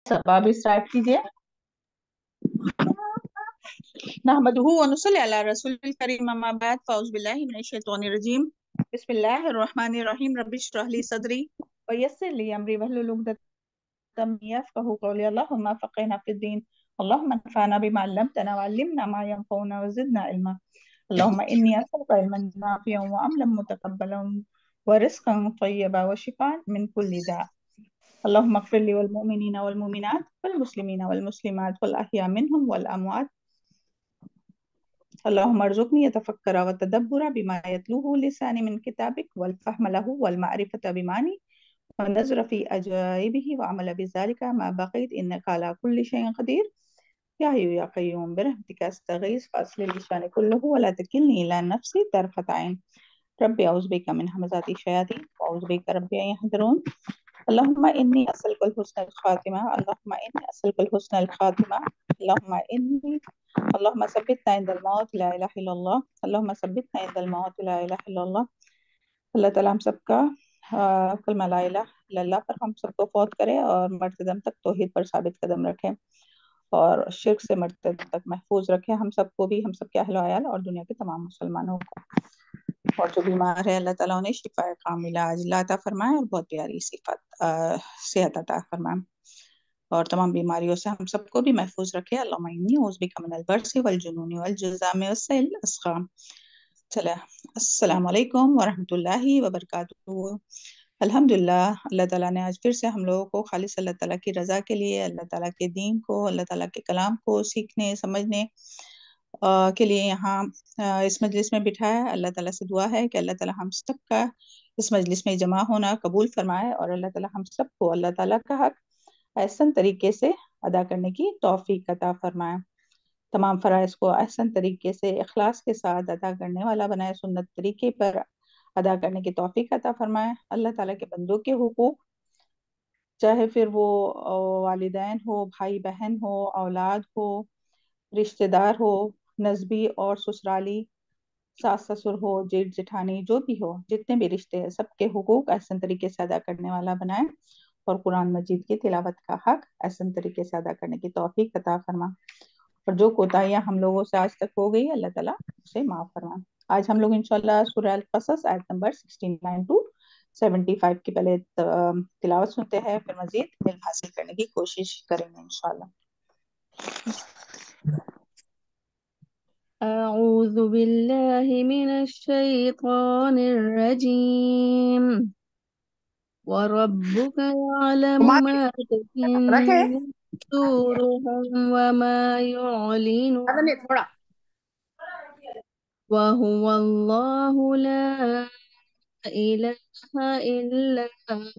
सब आप स्टार्ट कीजिए। नहमदुहु व नुसल्ली अला रसूलिल करीम अम्मा बाद फ़ाउज़ बिल्लाहि मिनश शैतानिर रजीम बिस्मिल्लाहिर रहमानिर रहीम रब्बि इश्रह ली सदरी व यस्सिर ली अमरी वहलुल उक़दतम मिन यफ़क़हू क़ौली अल्लाहुम्मा फ़क़िहना फ़िद्दीन अल्लाहुम्मा अंफ़अना बिमा अल्लमतना व अल्लिमना मा यंफ़उना व ज़िदना इल्मा अल्लाहुम्मा इन्नी अस्अलुका इल्मन नाफ़िअन व अमलन मुतक़ब्बलन व रिज़्क़न तय्यबन व शिफ़ाअन मिन कुल्लि दा अल्लाहुम्मा इग़फ़िर ली वल मुमिनीना वल मुमिनात वल मुस्लिमीना वल मुस्लिमात वल अहया मिनहुम वल अमवात अल्लाहुम्मा अर्ज़ुक़नी यतफ़क्कुरा व तदब्बुरा बिमा यतलूहु लिसानी मिन किताबिक वल फ़हम लहु वल मारिफ़ता बिमानी व नज़र फ़ी अजाइबिही व अमल बिज़ालिका मा बक़ीत इन्नका अला कुल्लि शैइन क़दीर या हय्यु या क़य्यूम बिरहमतिका अस्तगीथ फ़अस्लिह ली शअनी कुल्लहु व ला तकिलनी इला नफ़्सी तरफ़त ऐन रब्बि अऊज़ु बिका मिन हमाज़ाति शयातीन व अऊज़ु बिका रब्बि अन यहज़ुरून अल्लाहुम्मा इन्नी अस्अलुकल हुस्नल ख़ातिमा अल्लाहुम्मा इन्नी अस्अलुकल हुस्नल ख़ातिमा अल्लाहुम्मा सब्बितना इंदल मौत ला इलाहा इल्लल्लाह अल्लाहुम्मा सब्बितना इंदल मौत ला इलाहा इल्लल्लाह। अल्लाह ताला हम सबका कलमा ला इलाहा इल्लल्लाह पर हम सबको फौत करे और मरते दम तक तौहीद पर साबित कदम रखे और शिर्क से मरते दम तक महफूज रखे हम सबको भी, हम सबके अहल वयाल और दुनिया के तमाम मुसलमानों को। और जो बीमार है अल्लाह ताला उन्हें शिफाए कामिला अजला अता फरमाए और बहुत प्यारी सेहत अता फरमाए और तमाम बीमारियों से हम सबको भी महफूज रखे। अल्लाहुम्मा इन्नी औज़ु बिका मिनल बर्सी वल जुनूनी वल जुज़ामी वस्सैल अस्क़ाम। चले, अस्सलाम वालेकुम व रहमतुल्लाहि व बरकातुहू। अल्हम्दुलिल्लाह, अल्लाह ताला ने आज फिर से हम लोगों को खालिस अल्लाह ताला की रज़ा के लिए, अल्लाह ताला के दीन को, अल्लाह ताला के कलाम को सीखने समझने के लिए यहाँ इस मजलिस में बिठाया। अल्लाह ताला से दुआ है कि अल्लाह ताला हम सबका इस मजलिस में जमा होना कबूल फरमाए और अल्लाह ताला हम सबको अल्लाह ताला का हक एहसन तरीके से अदा करने की तौफीक अता फरमाए। तमाम फ़राइज़ को एहसन तरीके से इखलास के साथ अदा करने वाला बनाए, सुन्नत तरीके पर अदा करने की तौफीक अता फरमाए। अल्लाह ताला के बंदों के हुकूक, चाहे फिर वो वालिदैन हो, भाई बहन हो, औलाद हो, रिश्तेदार हो, नस्बी और ससुराली, सास ससुर हो, जेठ जेठानी, जो भी हो, जितने भी रिश्ते हैं सबके हुकूक एहसन तरीके से अदा करने वाला बनाए और कुरान मजीद की तिलावत का हक एहसन तरीके से अदा करने की तौफीक अता फरमा। और जो कोताहियां हम लोगों से आज तक हो गई अल्लाह ताला उसे माफ फरमा। आज हम लोग इंशाल्लाह सूरह अल क़सस आयत नंबर 69 टू 75 की पहले तिलावत सुनते हैं, फिर मजीद इल्म हासिल करने की कोशिश करेंगे इंशाल्लाह। أعوذ بالله من الشيطان الرجيم وربك يعلم ما تكن صدورهم وما يعلنون وهو الله لا إله إلا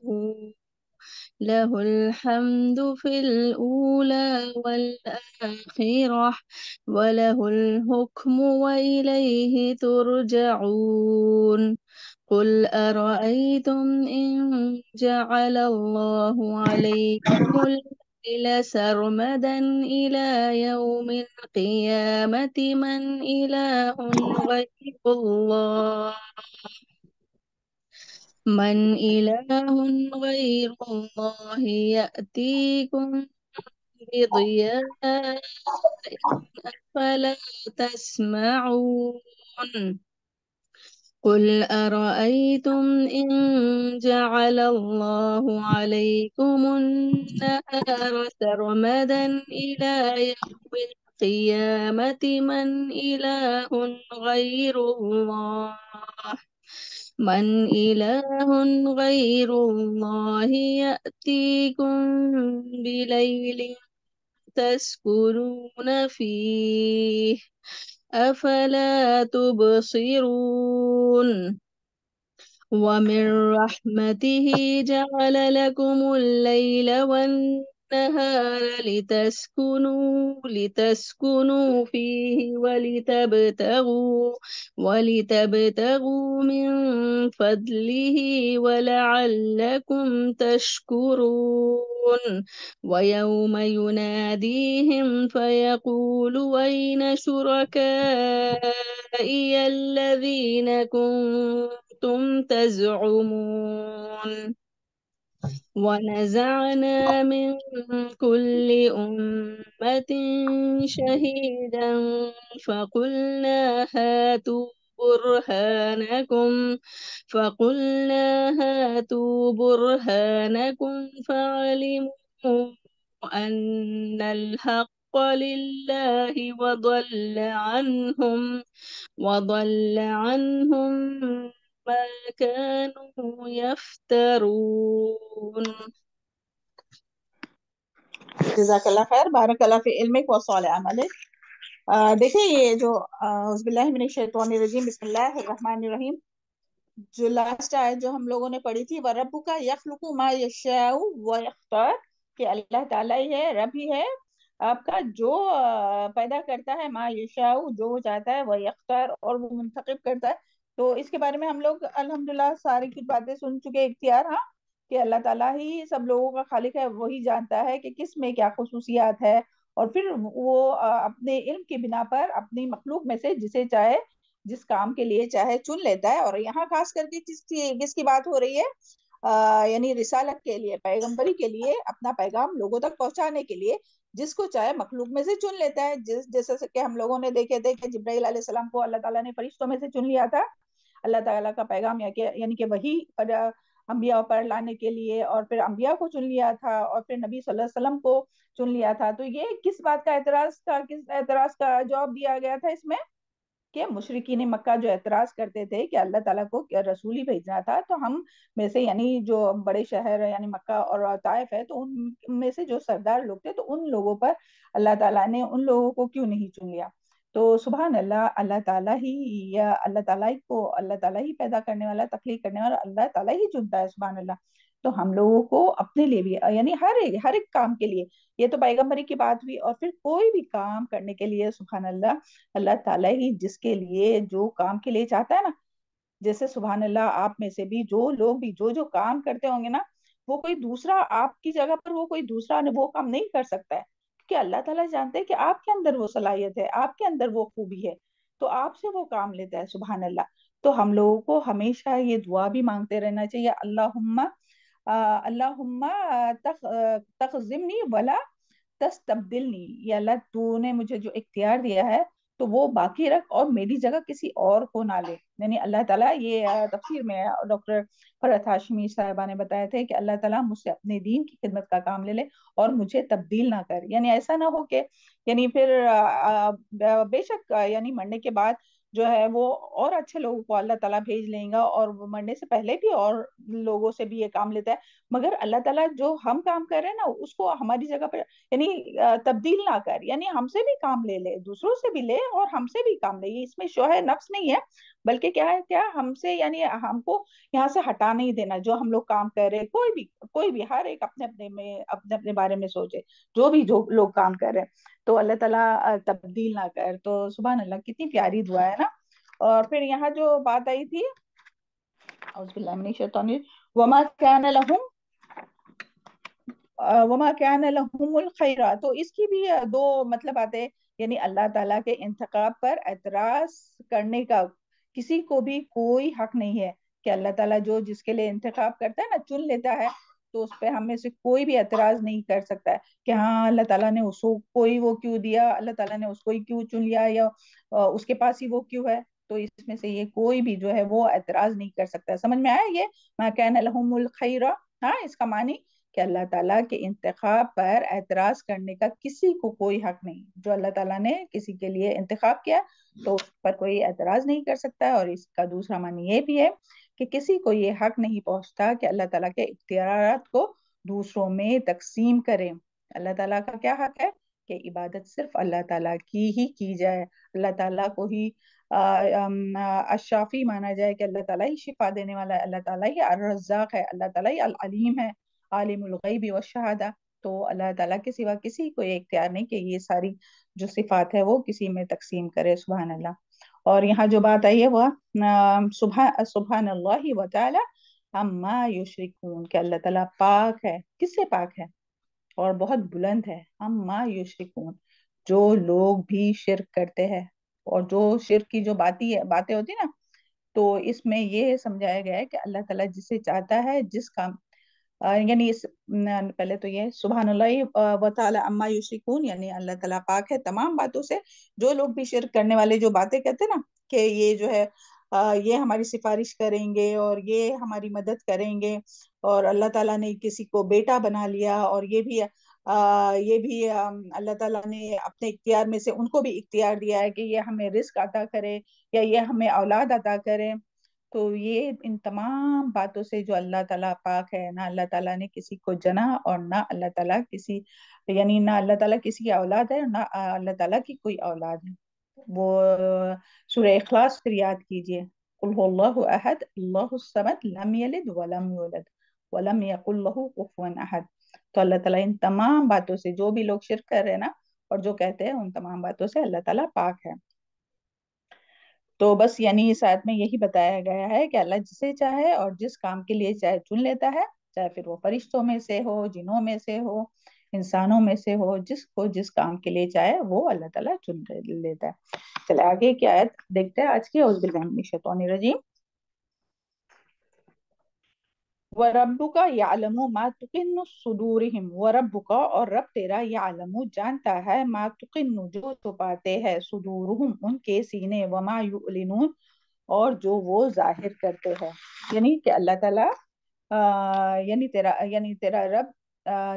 هو له الحمد في الأولى والآخرة وله الحكم وإليه ترجعون قل أرأيتم إن جعل الله عليكم الليل سرمدا إلى يوم القيامة من إله غير الله يأتيكم بضياء فلا تسمعون قل أرأيتم إن جعل الله عليكم النهار سرمدا إلى يوم القيامة من إله غير الله يأتيكم بليل تسكنون فيه أفلا تبصرون ومن رحمته جعل لكم الليل والنهار لتسكنوا فيه ولتبتغوا من فضله ولعلكم تشكرون ويوم يناديهم فيقول أين شركائي الذين كنتم تزعمون ونزعنا من كل أمة شهيدا فقلنا هاتوا برهانكم فقلنا هاتوا برهانكم فعلموا أن الحق لله وضل عنهم ما كانوا يفترون. जज़ाकल्लाह खैर, बारकल्लाह फी इल्मिक व सालिह अमलिक। देखिए ये जो औज़ुबिल्लाहि मिनश शैतानिर रजीम, बिस्मिल्लाहिर रहमानिर रहीम, जो लास्ट आयत जो हम लोगों ने पढ़ी थी, व रब्बुका यख्लुकु मा यशाउ व यख्तार, कि अल्लाह ताला ही है, रब ही है आपका जो पैदा करता है, मा यशाउ जो वो चाहता है, व यख्तार और वो मुंतखब करता है। तो इसके बारे में हम लोग अल्हम्दुलिल्लाह सारी कुछ बातें सुन चुके इख्तियार। हाँ, कि अल्लाह ताला ही सब लोगों का खालिक है, वही जानता है कि किस में क्या खुसूसियात है, और फिर वो अपने इल्म की बिना पर अपनी मखलूक में से जिसे चाहे जिस काम के लिए चाहे चुन लेता है। और यहाँ खास करके किसकी बात हो रही है, यानी रिसालत के लिए, पैगंबरी के लिए, अपना पैगाम लोगों तक पहुंचाने के लिए जिसको चाहे मखलूक में से चुन लेता है। जैसे कि हम लोगों ने देखे थे कि जिब्राइल अलैहिस्सलाम को अल्लाह ताला ने फरिश्तों में से चुन लिया था अल्लाह ताला का पैगाम यानी कि वही पर अंबिया पर लाने के लिए, और फिर अंबिया को चुन लिया था, और फिर नबी सल्लल्लाहु अलैहि वसल्लम को चुन लिया था। तो ये किस एतराज का जवाब दिया गया था इसमें, कि मुशरिकीन मक्का जो एतराज करते थे कि अल्लाह ताला को क्या रसूल ही भेजना था, तो हम में से यानी जो बड़े शहर यानी मक्का और ताइफ है, तो उनमें से जो सरदार लोग थे, तो उन लोगों पर अल्लाह ताला ने उन लोगों को क्यों नहीं चुन लिया। तो सुभान अल्लाह, अल्लाह ताला ही, या अल्लाह ताला ही पैदा करने वाला, तख्लीक करने वाला अल्लाह ताला ही चुनता है, सुभान अल्लाह। तो हम लोगों को अपने लिए भी यानी हर एक काम के लिए, ये तो पैगंबरी की बात हुई, और फिर कोई भी काम करने के लिए सुभान अल्लाह, अल्लाह ताला ही जिसके लिए जो काम के लिए चाहता है ना, जैसे सुभान अल्लाह आप में से भी जो लोग भी जो जो काम करते होंगे ना, वो कोई दूसरा आपकी जगह पर वो कोई दूसरा ने वो काम नहीं कर सकता है, क्योंकि अल्लाह ताला जानते हैं कि आपके अंदर वो सलाहियत है, आपके अंदर वो खूबी है, तो आपसे वो काम लेता है, सुभान अल्लाह। तो हम लोगों को हमेशा ये दुआ भी मांगते रहना चाहिए, अल्लाहुम्मा अल्लाहुम्मा तखजिमनी वला तस्तब्दिलनी, या अल्लाह तूने मुझे जो इख्तियार दिया है तो वो बाकी रख और मेरी जगह किसी और को ना ले। यानी अल्लाह ताला, ये तफसीर में डॉक्टर फरहत हाशमी साहिबा ने बताए थे कि अल्लाह ताला मुझसे अपने दीन की खिदमत का काम ले ले और मुझे तब्दील ना कर, यानी ऐसा ना हो कि यानी फिर बेशक यानी मरने के बाद जो है वो और अच्छे लोगों को अल्लाह ताला भेज लेगा, और वो मरने से पहले भी और लोगों से भी ये काम लेता है, मगर अल्लाह ताला जो हम काम कर रहे हैं ना उसको हमारी जगह पर यानी तब्दील ना कर, यानी हमसे भी काम ले ले, दूसरों से भी ले और हमसे भी काम ले। ये इसमें शोहे नफ्स नहीं है, बल्कि क्या है, क्या हमसे यानी हमको यहाँ से हटा नहीं देना। जो हम लोग काम कर रहे हैं, कोई भी हर एक अपने अपने में अपने अपने बारे में सोचे, जो लोग काम कर रहे हैं, तो अल्लाह ताला तब्दील ना कर। तो सुभान अल्लाह, कितनी प्यारी दुआ है ना। और फिर यहाँ जो बात आई थी, औज़ुबिल्लाहि मिनश शैतानिर, वमा कान लहुम वमा कान लहुमुल खैरा, तो इसकी भी दो मतलब आते हैं, यानी अल्लाह ताला के इंतखाब पर एतराज करने का किसी को भी कोई हक नहीं है, कि अल्लाह ताला जो जिसके लिए इंतखाब करता है ना, चुन लेता है, तो उस पर हम में से कोई भी एतराज नहीं कर सकता है कि हाँ अल्लाह ताला ने उसको कोई वो क्यों दिया, अल्लाह ताला ने उसको ही क्यों चुन लिया, या उसके पास ही वो क्यों है। तो इसमें से ये कोई भी जो है वो एतराज नहीं कर सकता। समझ में आया ये, मा कान लहुमुल खैरा। हाँ, इसका मानी कि अल्लाह ताला के इंतखाब पर एतराज करने का किसी को कोई हक नहीं। जो अल्लाह ताला ने किसी के लिए इंतखाब किया तो उस पर कोई एतराज नहीं कर सकता है। और इसका दूसरा मानी ये भी है कि किसी को ये हक नहीं पहुंचता कि अल्लाह ताला के इख्तियारात को दूसरों में तकसीम करे। अल्लाह ताला का क्या हक है कि इबादत सिर्फ अल्लाह ताला की ही की जाए, अल्लाह ताला को ही अशाफी माना जाए, कि अल्लाह ताला ही शिफा देने वाला है, अल्लाह ताला ही अर रज़्ज़ाक है, अल्लाह ताला ही अल अलीम है, आलिमुल गैबि व शहादा। तो अल्लाह ताला के सिवा किसी को ये इख्तियार नहीं कि ये सारी जो सिफात है वो किसी में तकसीम करे, सुभान अल्लाह। और यहाँ जो बात आई है वह सुभान अल्लाह व तआला अम्मा युशरिकून, कि अल्लाह ताला पाक है, किससे पाक है, और बहुत बुलंद है, अम्मा युशरिकून, जो लोग भी शिर्क करते हैं। और जो शिर्क की जो बातें होती है ना, तो इसमें ये समझाया गया है कि अल्लाह ताला जिसे चाहता है जिस काम यानी पहले तो ये सुबहान अल्लाह व तआला अम्मा युशरिकून, यानी अल्लाह ताला पाक है तमाम बातों से। जो लोग भी शिर्क करने वाले जो बातें कहते हैं ना कि ये जो है ये हमारी सिफारिश करेंगे और ये हमारी मदद करेंगे, और अल्लाह ताला ने किसी को बेटा बना लिया, और ये भी अल्लाह ताला ने अपने इख्तियार में से उनको भी इख्तियार दिया है कि ये हमें रिस्क अता करे या ये हमें औलाद अता करे। तो ये इन तमाम बातों से जो अल्लाह ताला पाक है, ना अल्लाह ताला ने किसी को जना, और ना अल्लाह ताला किसी, यानी ना अल्लाह ताला किसी की औलाद है, और ना अल्लाह ताला की कोई औलाद है। वो सूरह इखलास फिर याद कीजिए, कुल हुवल्लाहु अहद अल्लाहुस समद लम यलिद वलम यूलद वलम यकुल लहू कुफुवन अहद। तो अल्लाह ताला इन तमाम बातों से, जो भी लोग शिर्क कर रहे हैं ना और जो कहते हैं, उन तमाम बातों से अल्लाह ताला पाक है। तो बस यानी इस आयत में यही बताया गया है कि अल्लाह जिसे चाहे और जिस काम के लिए चाहे चुन लेता है, चाहे फिर वो फरिश्तों में से हो, जिनों में से हो, इंसानों में से हो, जिसको जिस काम के लिए चाहे वो अल्लाह ताला चुन लेता है। चले आगे की आयत देखते हैं आज की। औज़ बिल्लाहि मिनश शैतानिर रजीम। व रब्बुका यअलमु मा तुकिन्नु सुदूरिहिम, व रब्बुका, और रब तेरा, यअलमु, जानता है, मा तुकिन्नु, जो छुपाते हैं, सुदूरुहुम, उनके सीने, व मा युलिनून, और जो वो जाहिर करते हैं। यानी कि अल्लाह ताला यानी तेरा रब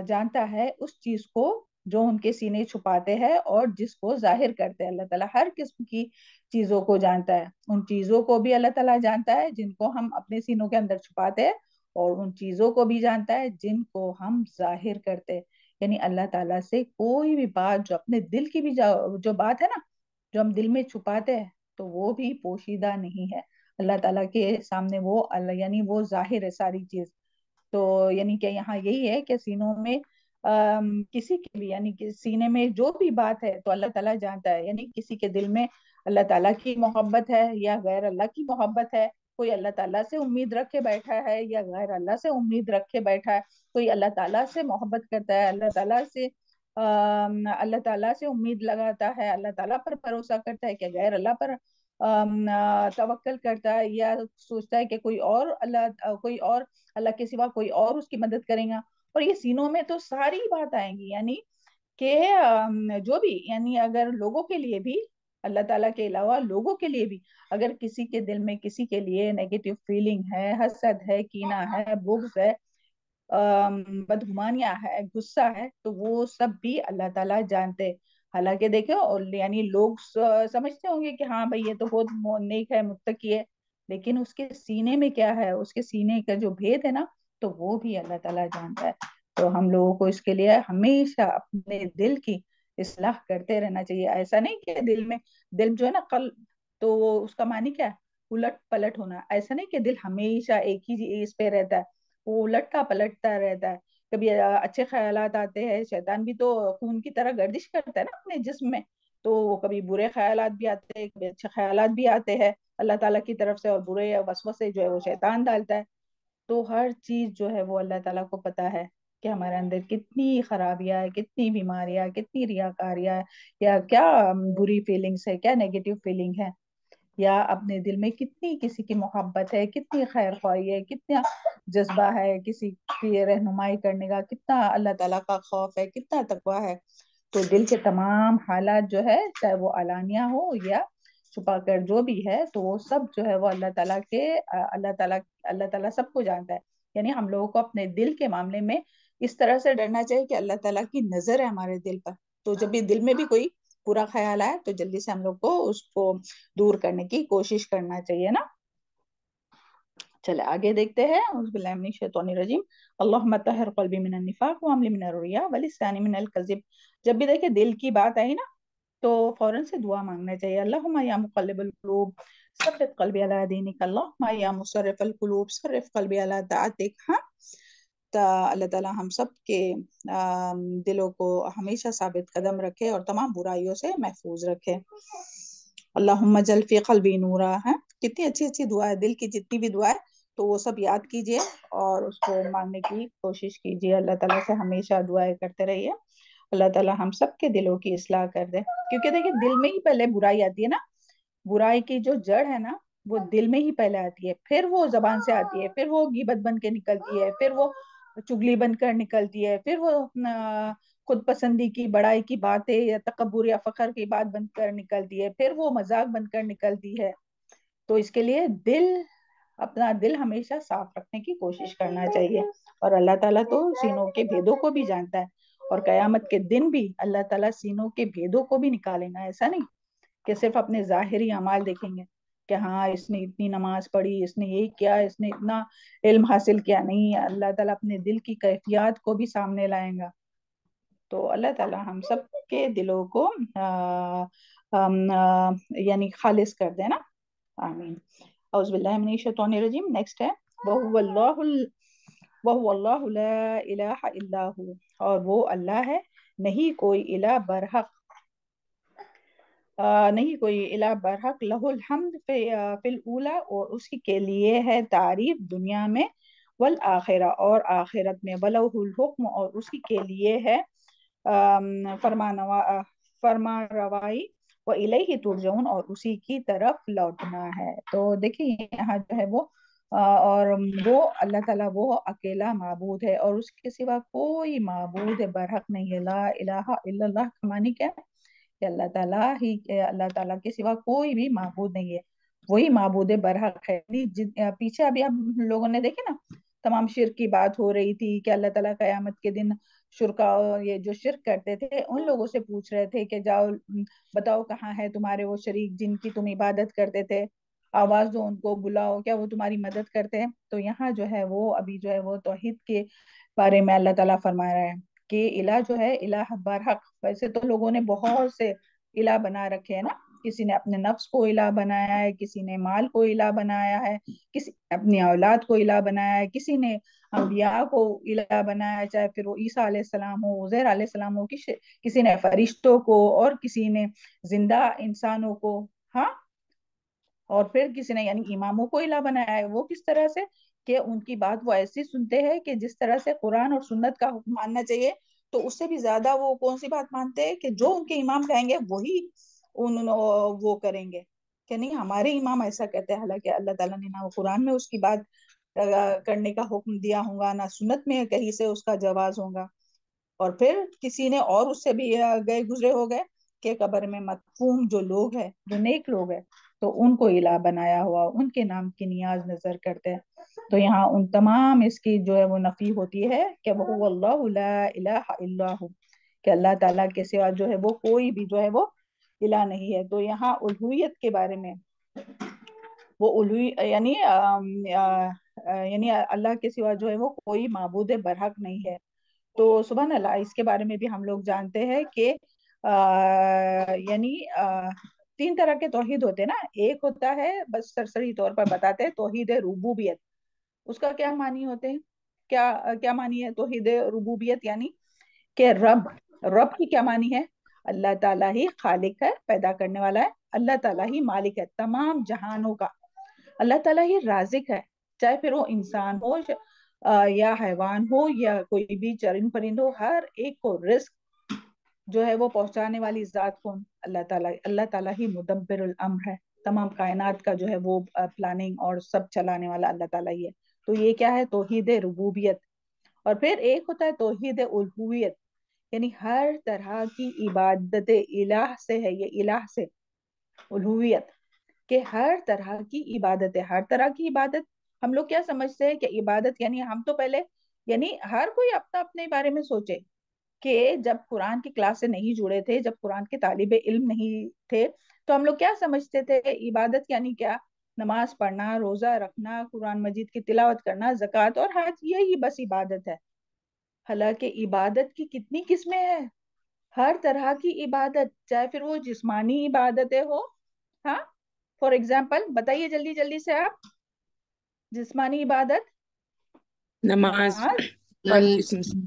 जानता है उस चीज को जो उनके सीने छुपाते हैं और जिसको जाहिर करते हैं। अल्लाह ताला हर किस्म की चीजों को जानता है। उन चीजों को भी अल्लाह ताला जानता है जिनको हम अपने सीनों के अंदर छुपाते हैं, और उन चीजों को भी जानता है जिनको हम जाहिर करते हैं। यानी अल्लाह ताला से कोई भी बात, जो अपने दिल की भी जो बात है ना, जो हम दिल में छुपाते हैं, तो वो भी पोशीदा नहीं है। अल्लाह ताला के सामने वो अल्लाह यानी वो जाहिर है सारी चीज। तो यानी कि यहाँ यही है कि सीनों में किसी के भी, यानी कि सीने में जो भी बात है तो अल्लाह ताला जानता है। यानी किसी के दिल में अल्लाह ताला की मोहब्बत है या गैर अल्लाह की मोहब्बत है, कोई अल्लाह ताला से उम्मीद रख के बैठा है या गैर अल्लाह से उम्मीद रख के बैठा है, कोई अल्लाह ताला से मोहब्बत करता है, अल्लाह ताला से उम्मीद लगाता है, अल्लाह ताला पर भरोसा करता है कि गैर अल्लाह पर तवक्कल करता है, या सोचता है कि कोई और अल्लाह के सिवा कोई और उसकी मदद करेगा। और ये सीनों में तो सारी बात आएंगी, यानी कि जो भी, यानी अगर लोगों के लिए भी, अल्लाह ताला के अलावा लोगों के लिए भी, अगर किसी के दिल में किसी के लिए नेगेटिव फीलिंग है, हसद है, कीना है, बुग़्ज़ है, बदगुमानियां है, गुस्सा है, तो वो सब भी अल्लाह ताला जानते। हालांकि देखो, और यानी लोग समझते होंगे कि हाँ भाई ये तो बहुत नेक है, मुत्तकी है, लेकिन उसके सीने में क्या है, उसके सीने का जो भेद है ना, तो वो भी अल्लाह ताला जानता है। तो हम लोगों को इसके लिए हमेशा अपने दिल की इस्लाह करते रहना चाहिए। ऐसा नहीं कि दिल जो है ना कल, तो वो उसका मानी क्या है, उलट पलट होना। ऐसा नहीं कि दिल हमेशा एक ही इस पे रहता है, वो उलटता पलटता रहता है। कभी अच्छे ख्यालात आते हैं, शैतान भी तो खून की तरह गर्दिश करता है ना अपने जिस्म में, तो कभी बुरे ख्यालात भी आते हैं, कभी अच्छे ख्यालात भी आते हैं अल्लाह ताला की तरफ से, और बुरे या वसवसे जो है वो शैतान डालता है। तो हर चीज जो है वो अल्लाह ताला को पता है कि हमारे अंदर कितनी खराबियां है, कितनी बीमारियां, कितनी रियाकारियां है, या क्या बुरी फीलिंग्स है, क्या नेगेटिव फीलिंग है, या अपने दिल में कितनी किसी की मोहब्बत है, कितनी खैर ख्वाही है, कितना जज्बा है किसी की रहनुमाई करने का, कितना अल्लाह ताला का खौफ है, कितना तकवा है। तो दिल के तमाम हालात जो है, चाहे वो अलानिया हो या छुपा कर जो भी है, तो वो सब जो है वो अल्लाह ताला सबको जानता है। यानी हम लोगों को अपने दिल के मामले में इस तरह से डरना चाहिए कि अल्लाह ताला की नजर है हमारे दिल पर। तो जब भी दिल में भी कोई बुरा ख्याल आए, तो जल्दी से हम लोग को उसको दूर करने की कोशिश करना चाहिए ना। चले आगे देखते हैं। औज़ुबिल्लाहिमिनश्शैतानिर्रजीम। अल्लाहुम्मा तहहिर क़ल्बी मिनन निफाक़ व अमली मिनर रिया व लिसानी मिनल कज़िब। जब भी देखे दिल की बात आई ना, तो फौरन से दुआ मांगना चाहिए। अल्लाहुम्मा या मुक़ल्लिबल क़ुलूब सब्बित क़ल्बी अला दीनिक, अल्लाहुम्मा या मुसर्रिफ़ल क़ुलूब सर्रिफ़ क़ल्बी अला ताअतिक। हाँ, तो अल्लाह ताला हम सब के दिलों को हमेशा साबित कदम रखे और तमाम बुराइयों से महफूज रखे। अल्लाहुम्मा जल फी क़ल्बी नूरा। है, कितनी अच्छी अच्छी दुआ है, दिल की जितनी भी दुआ है तो वो सब याद कीजिए और उसको मांगने की कोशिश कीजिए। अल्लाह ताला से हमेशा दुआएं करते रहिए। अल्लाह ताला हम सब के दिलों की इस्लाह कर दे, क्योंकि देखिए दिल में ही पहले बुराई आती है ना। बुराई की जो जड़ है ना, वो दिल में ही पहले आती है, फिर वो जबान से आती है, फिर वो गीबत बन के निकलती है, फिर वो चुगली बनकर निकलती है, फिर वो खुद पसंदी की बड़ाई की बातें या तकब्बुर या फखर की बात बनकर निकलती है, फिर वो मजाक बनकर निकलती है। तो इसके लिए अपना दिल हमेशा साफ रखने की कोशिश करना चाहिए। और अल्लाह ताला तो सीनों के भेदों को भी जानता है, और कयामत के दिन भी अल्लाह ताला सीनों के भेदों को भी निकालेगा। ऐसा नहीं कि सिर्फ अपने जाहिरी अमाल देखेंगे कि हाँ इसने इतनी नमाज पढ़ी, इसने ये किया, इसने इतना इल्म हासिल किया। नहीं, अल्लाह ताला अपने दिल की कैफियत को भी सामने लाएगा। तो अल्लाह ताला हम सब के दिलों को यानी खालिस कर देना। आमीन। औज़ुबिल्लाहि मिनश शैतानिर रजीम। नेक्स्ट है वहुवल्लाहु ला इलाहा इल्ला हु, और वो अल्लाह है, नहीं कोई इला बरहक, नहीं कोई इला बरहक, लहुल हम्द फिल ऊला, और उसी के लिए है तारीफ दुनिया में, वल आखिरा, और आखिरत में, वलहुल हुक्म, और उसी के लिए है फरमा रवाई, व इलैहि तुरजऊन, और उसी की तरफ लौटना है। तो देखिए यहाँ जो है वो और वो अल्लाह ताला वो अकेला माबूद है, और उसके सिवा कोई माबूद बरहक नहीं है। ला इलाहा इल्लल्लाह का मानी क्या है कि अल्लाह ताला के सिवा कोई भी माबूद नहीं है, वही माबूद बरहक है। पीछे अभी हम लोगों ने देखे ना, तमाम शिर्क की बात हो रही थी कि अल्लाह ताला कयामत के दिन शुरका, ये जो शिर्क करते थे उन लोगों से पूछ रहे थे कि जाओ बताओ कहाँ है तुम्हारे वो शरीक जिनकी तुम इबादत करते थे, आवाज दो उनको, बुलाओ, क्या वो तुम्हारी मदद करते हैं। तो यहाँ जो है वो अभी जो है वो तौहीद के बारे में अल्लाह ताला फरमा रहा है कि इला जो है इलाह बरहक। वैसे तो लोगों ने बहुत से इला बना रखे हैं ना, किसी ने अपने नफ्स को इला बनाया है, किसी ने माल को इला बनाया है, किसी ने अपनी औलाद को इला बनाया है, किसी ने अंबिया को इला बनाया है, चाहे फिर वो ईसा अलैहिस्सलाम हो, उज़ैर अलैहिस्सलाम हो, किसी ने फरिश्तों को, और किसी ने जिंदा इंसानों को। हाँ, और फिर किसी ने यानी इमामों को इला बनाया है। वो किस तरह से कि उनकी बात वो ऐसी सुनते हैं कि जिस तरह से कुरान और सुन्नत का हुक्म मानना चाहिए, तो उससे भी ज्यादा वो कौन सी बात मानते हैं कि जो उनके इमाम कहेंगे वही वो करेंगे, कि नहीं हमारे इमाम ऐसा कहते हैं। हालांकि अल्लाह ताला ने ना वो कुरान में उसकी बात करने का हुक्म दिया होगा, ना सुन्नत में कहीं से उसका जवाज होगा। और फिर किसी ने और उससे भी गए गुजरे हो गए कि कब्र में मदफून जो लोग हैं, जो नेक लोग हैं, तो उनको इला बनाया हुआ, उनके नाम की नियाज नजर करते हैं। तो यहाँ उन तमाम इसकी जो है वो नफी होती है कि वो अल्लाहु ला इलाहा इल्ला हु, कि अल्लाह ताला के सिवा जो है वो कोई भी जो है वो इला नहीं है। तो यहाँ उल्हूयत के बारे में, वो उल्ही यानी अल्लाह के सिवा जो है वो कोई माबूद बरहक नहीं है। तो सुबहान अल्लाह, इसके बारे में भी हम लोग जानते हैं कि यानी तीन तरह के तौहीद होते हैं ना। एक होता है, बस सरसरी तौर पर बताते हैं, तौहीद रुबूबियत। उसका क्या मानी होते हैं, क्या क्या मानी है तौहीद रुबूबियत, यानी कि रब की क्या मानी है, अल्लाह ताला ही खालिक है, पैदा करने वाला है, अल्लाह ताला ही मालिक है तमाम जहानों का, अल्लाह ताला ही राजिक है, चाहे फिर वो इंसान हो या हैवान हो या कोई भी चरिंद परिंद हो, हर एक को रिस्क जो है वो पहुंचाने वाली जात कौन, अल्लाह ताला ही मुदब्बिरुल अम्र है। तमाम कायनात का जो है वो प्लानिंग और सब चलाने वाला अल्लाह ताला ही है। तो ये क्या है, तौहीद रुबूबियत। और फिर एक होता है तौहीद उल्हूयत, यानी हर तरह की इबादत इलाह से है, ये इलाह से उल्हूयत कि हर तरह की इबादत है। हर तरह की इबादत हम लोग क्या समझते हैं कि इबादत यानी, हम तो पहले यानी हर कोई अपना अपने बारे में सोचे कि जब कुरान की क्लास से नहीं जुड़े थे, जब कुरान के तालिबे इल्म नहीं थे, तो हम लोग क्या समझते थे इबादत यानी क्या, नमाज पढ़ना, रोजा रखना, कुरान मजीद की तिलावत करना, ज़कात और हज, यही बस इबादत है। हालांकि इबादत की कितनी किस्में हैं, हर तरह की इबादत, चाहे फिर वो जिस्मानी इबादतें हो। हाँ, फॉर एग्जाम्पल बताइए जल्दी जल्दी से आप, जिस्मानी इबादत, नमाज, नमाज, हर किस्म से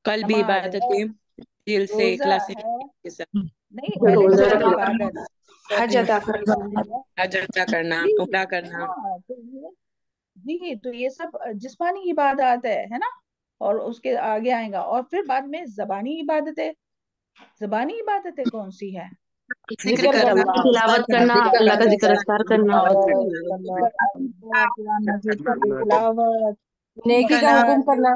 कल्बी नमाज है, इबादतें, दिल से रोजा इखलास है, के साथ नहीं पहले रोजा दिल की रखना, इबादत, हज अदा करना। है हज अदा करना, जी। उम्रा करना। हाँ तो ये, जी तो ये सब जिस्मानी इबादत है ना। और उसके आगे आएगा, और फिर बाद में जबानी इबादतें। जबानी इबादतें कौन सी है, जिक्र जिक्र जिक्र करना, करना, करना, तिलावत करना, अल्लाह का जिक्र अस्कार करना, कुरान मजीद की तिलावत, नेकी का हुक्म करना,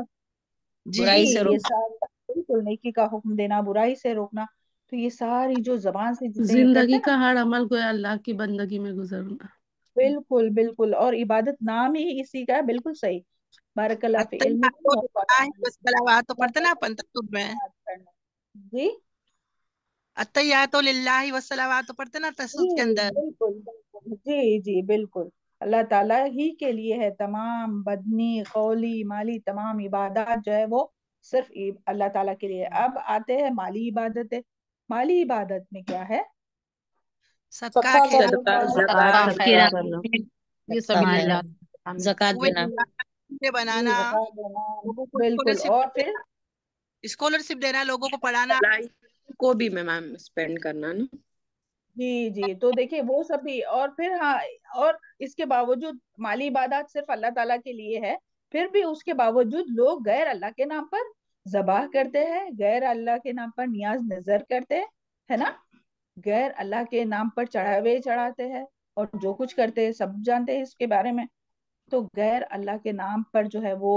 جی बुराई से ये रोक सारा बिल्कुल नेकी का हुक्म देना, बुराई से रोकना। तो ये सारी जो जबान से जितने ये करते जिंदगी हैं का ना, हर अमल को अल्लाह की बंदगी में गुजरना। बिल्कुल बिल्कुल। और इबादत नाम ही इसी का है, बिल्कुल सही। बारकल्लाह फी इल्मिकुम व अत्तहियातो तो पढ़ते ना अपन तब में बात करना। जी अत्तहियातो लिल्लाहि वस्सलावात तो पढ़ते ना जी तशहुद के अंदर। बिल्कुल बिल्कुल, जी जी बिल्कुल। अल्लाह ताला ही के लिए है तमाम बदनी कौली माली तमाम इबादत जो है वो सिर्फ अल्लाह ताला के लिए। अब आते हैं माली इबादत है। माली इबादत में क्या है? सदका सदका खैरात सदका ज़कात ज़कात सदका खैरात करना, ये सब हाँ, है। ज़कात वे देना। जी बनाना, ज़कात देना, लोगों को बिल्कुल। और फिर स्कॉलरशिप देना, लोगों को पढ़ाना। भलाई को भी मैं मैम स्पेंड करना ना। जी जी, तो देखिए वो सब भी। और फिर हाँ, और इसके बावजूद माली इबादत सिर्फ अल्लाह ताला के लिए है, फिर भी उसके बावजूद लोग गैर अल्लाह के नाम पर जबाह करते हैं, गैर अल्लाह के नाम पर नियाज नजर करते हैं, है ना। गैर अल्लाह के नाम पर चढ़ावे चढ़ाते हैं और जो कुछ करते हैं सब जानते हैं इसके बारे में। तो गैर अल्लाह के नाम पर जो है वो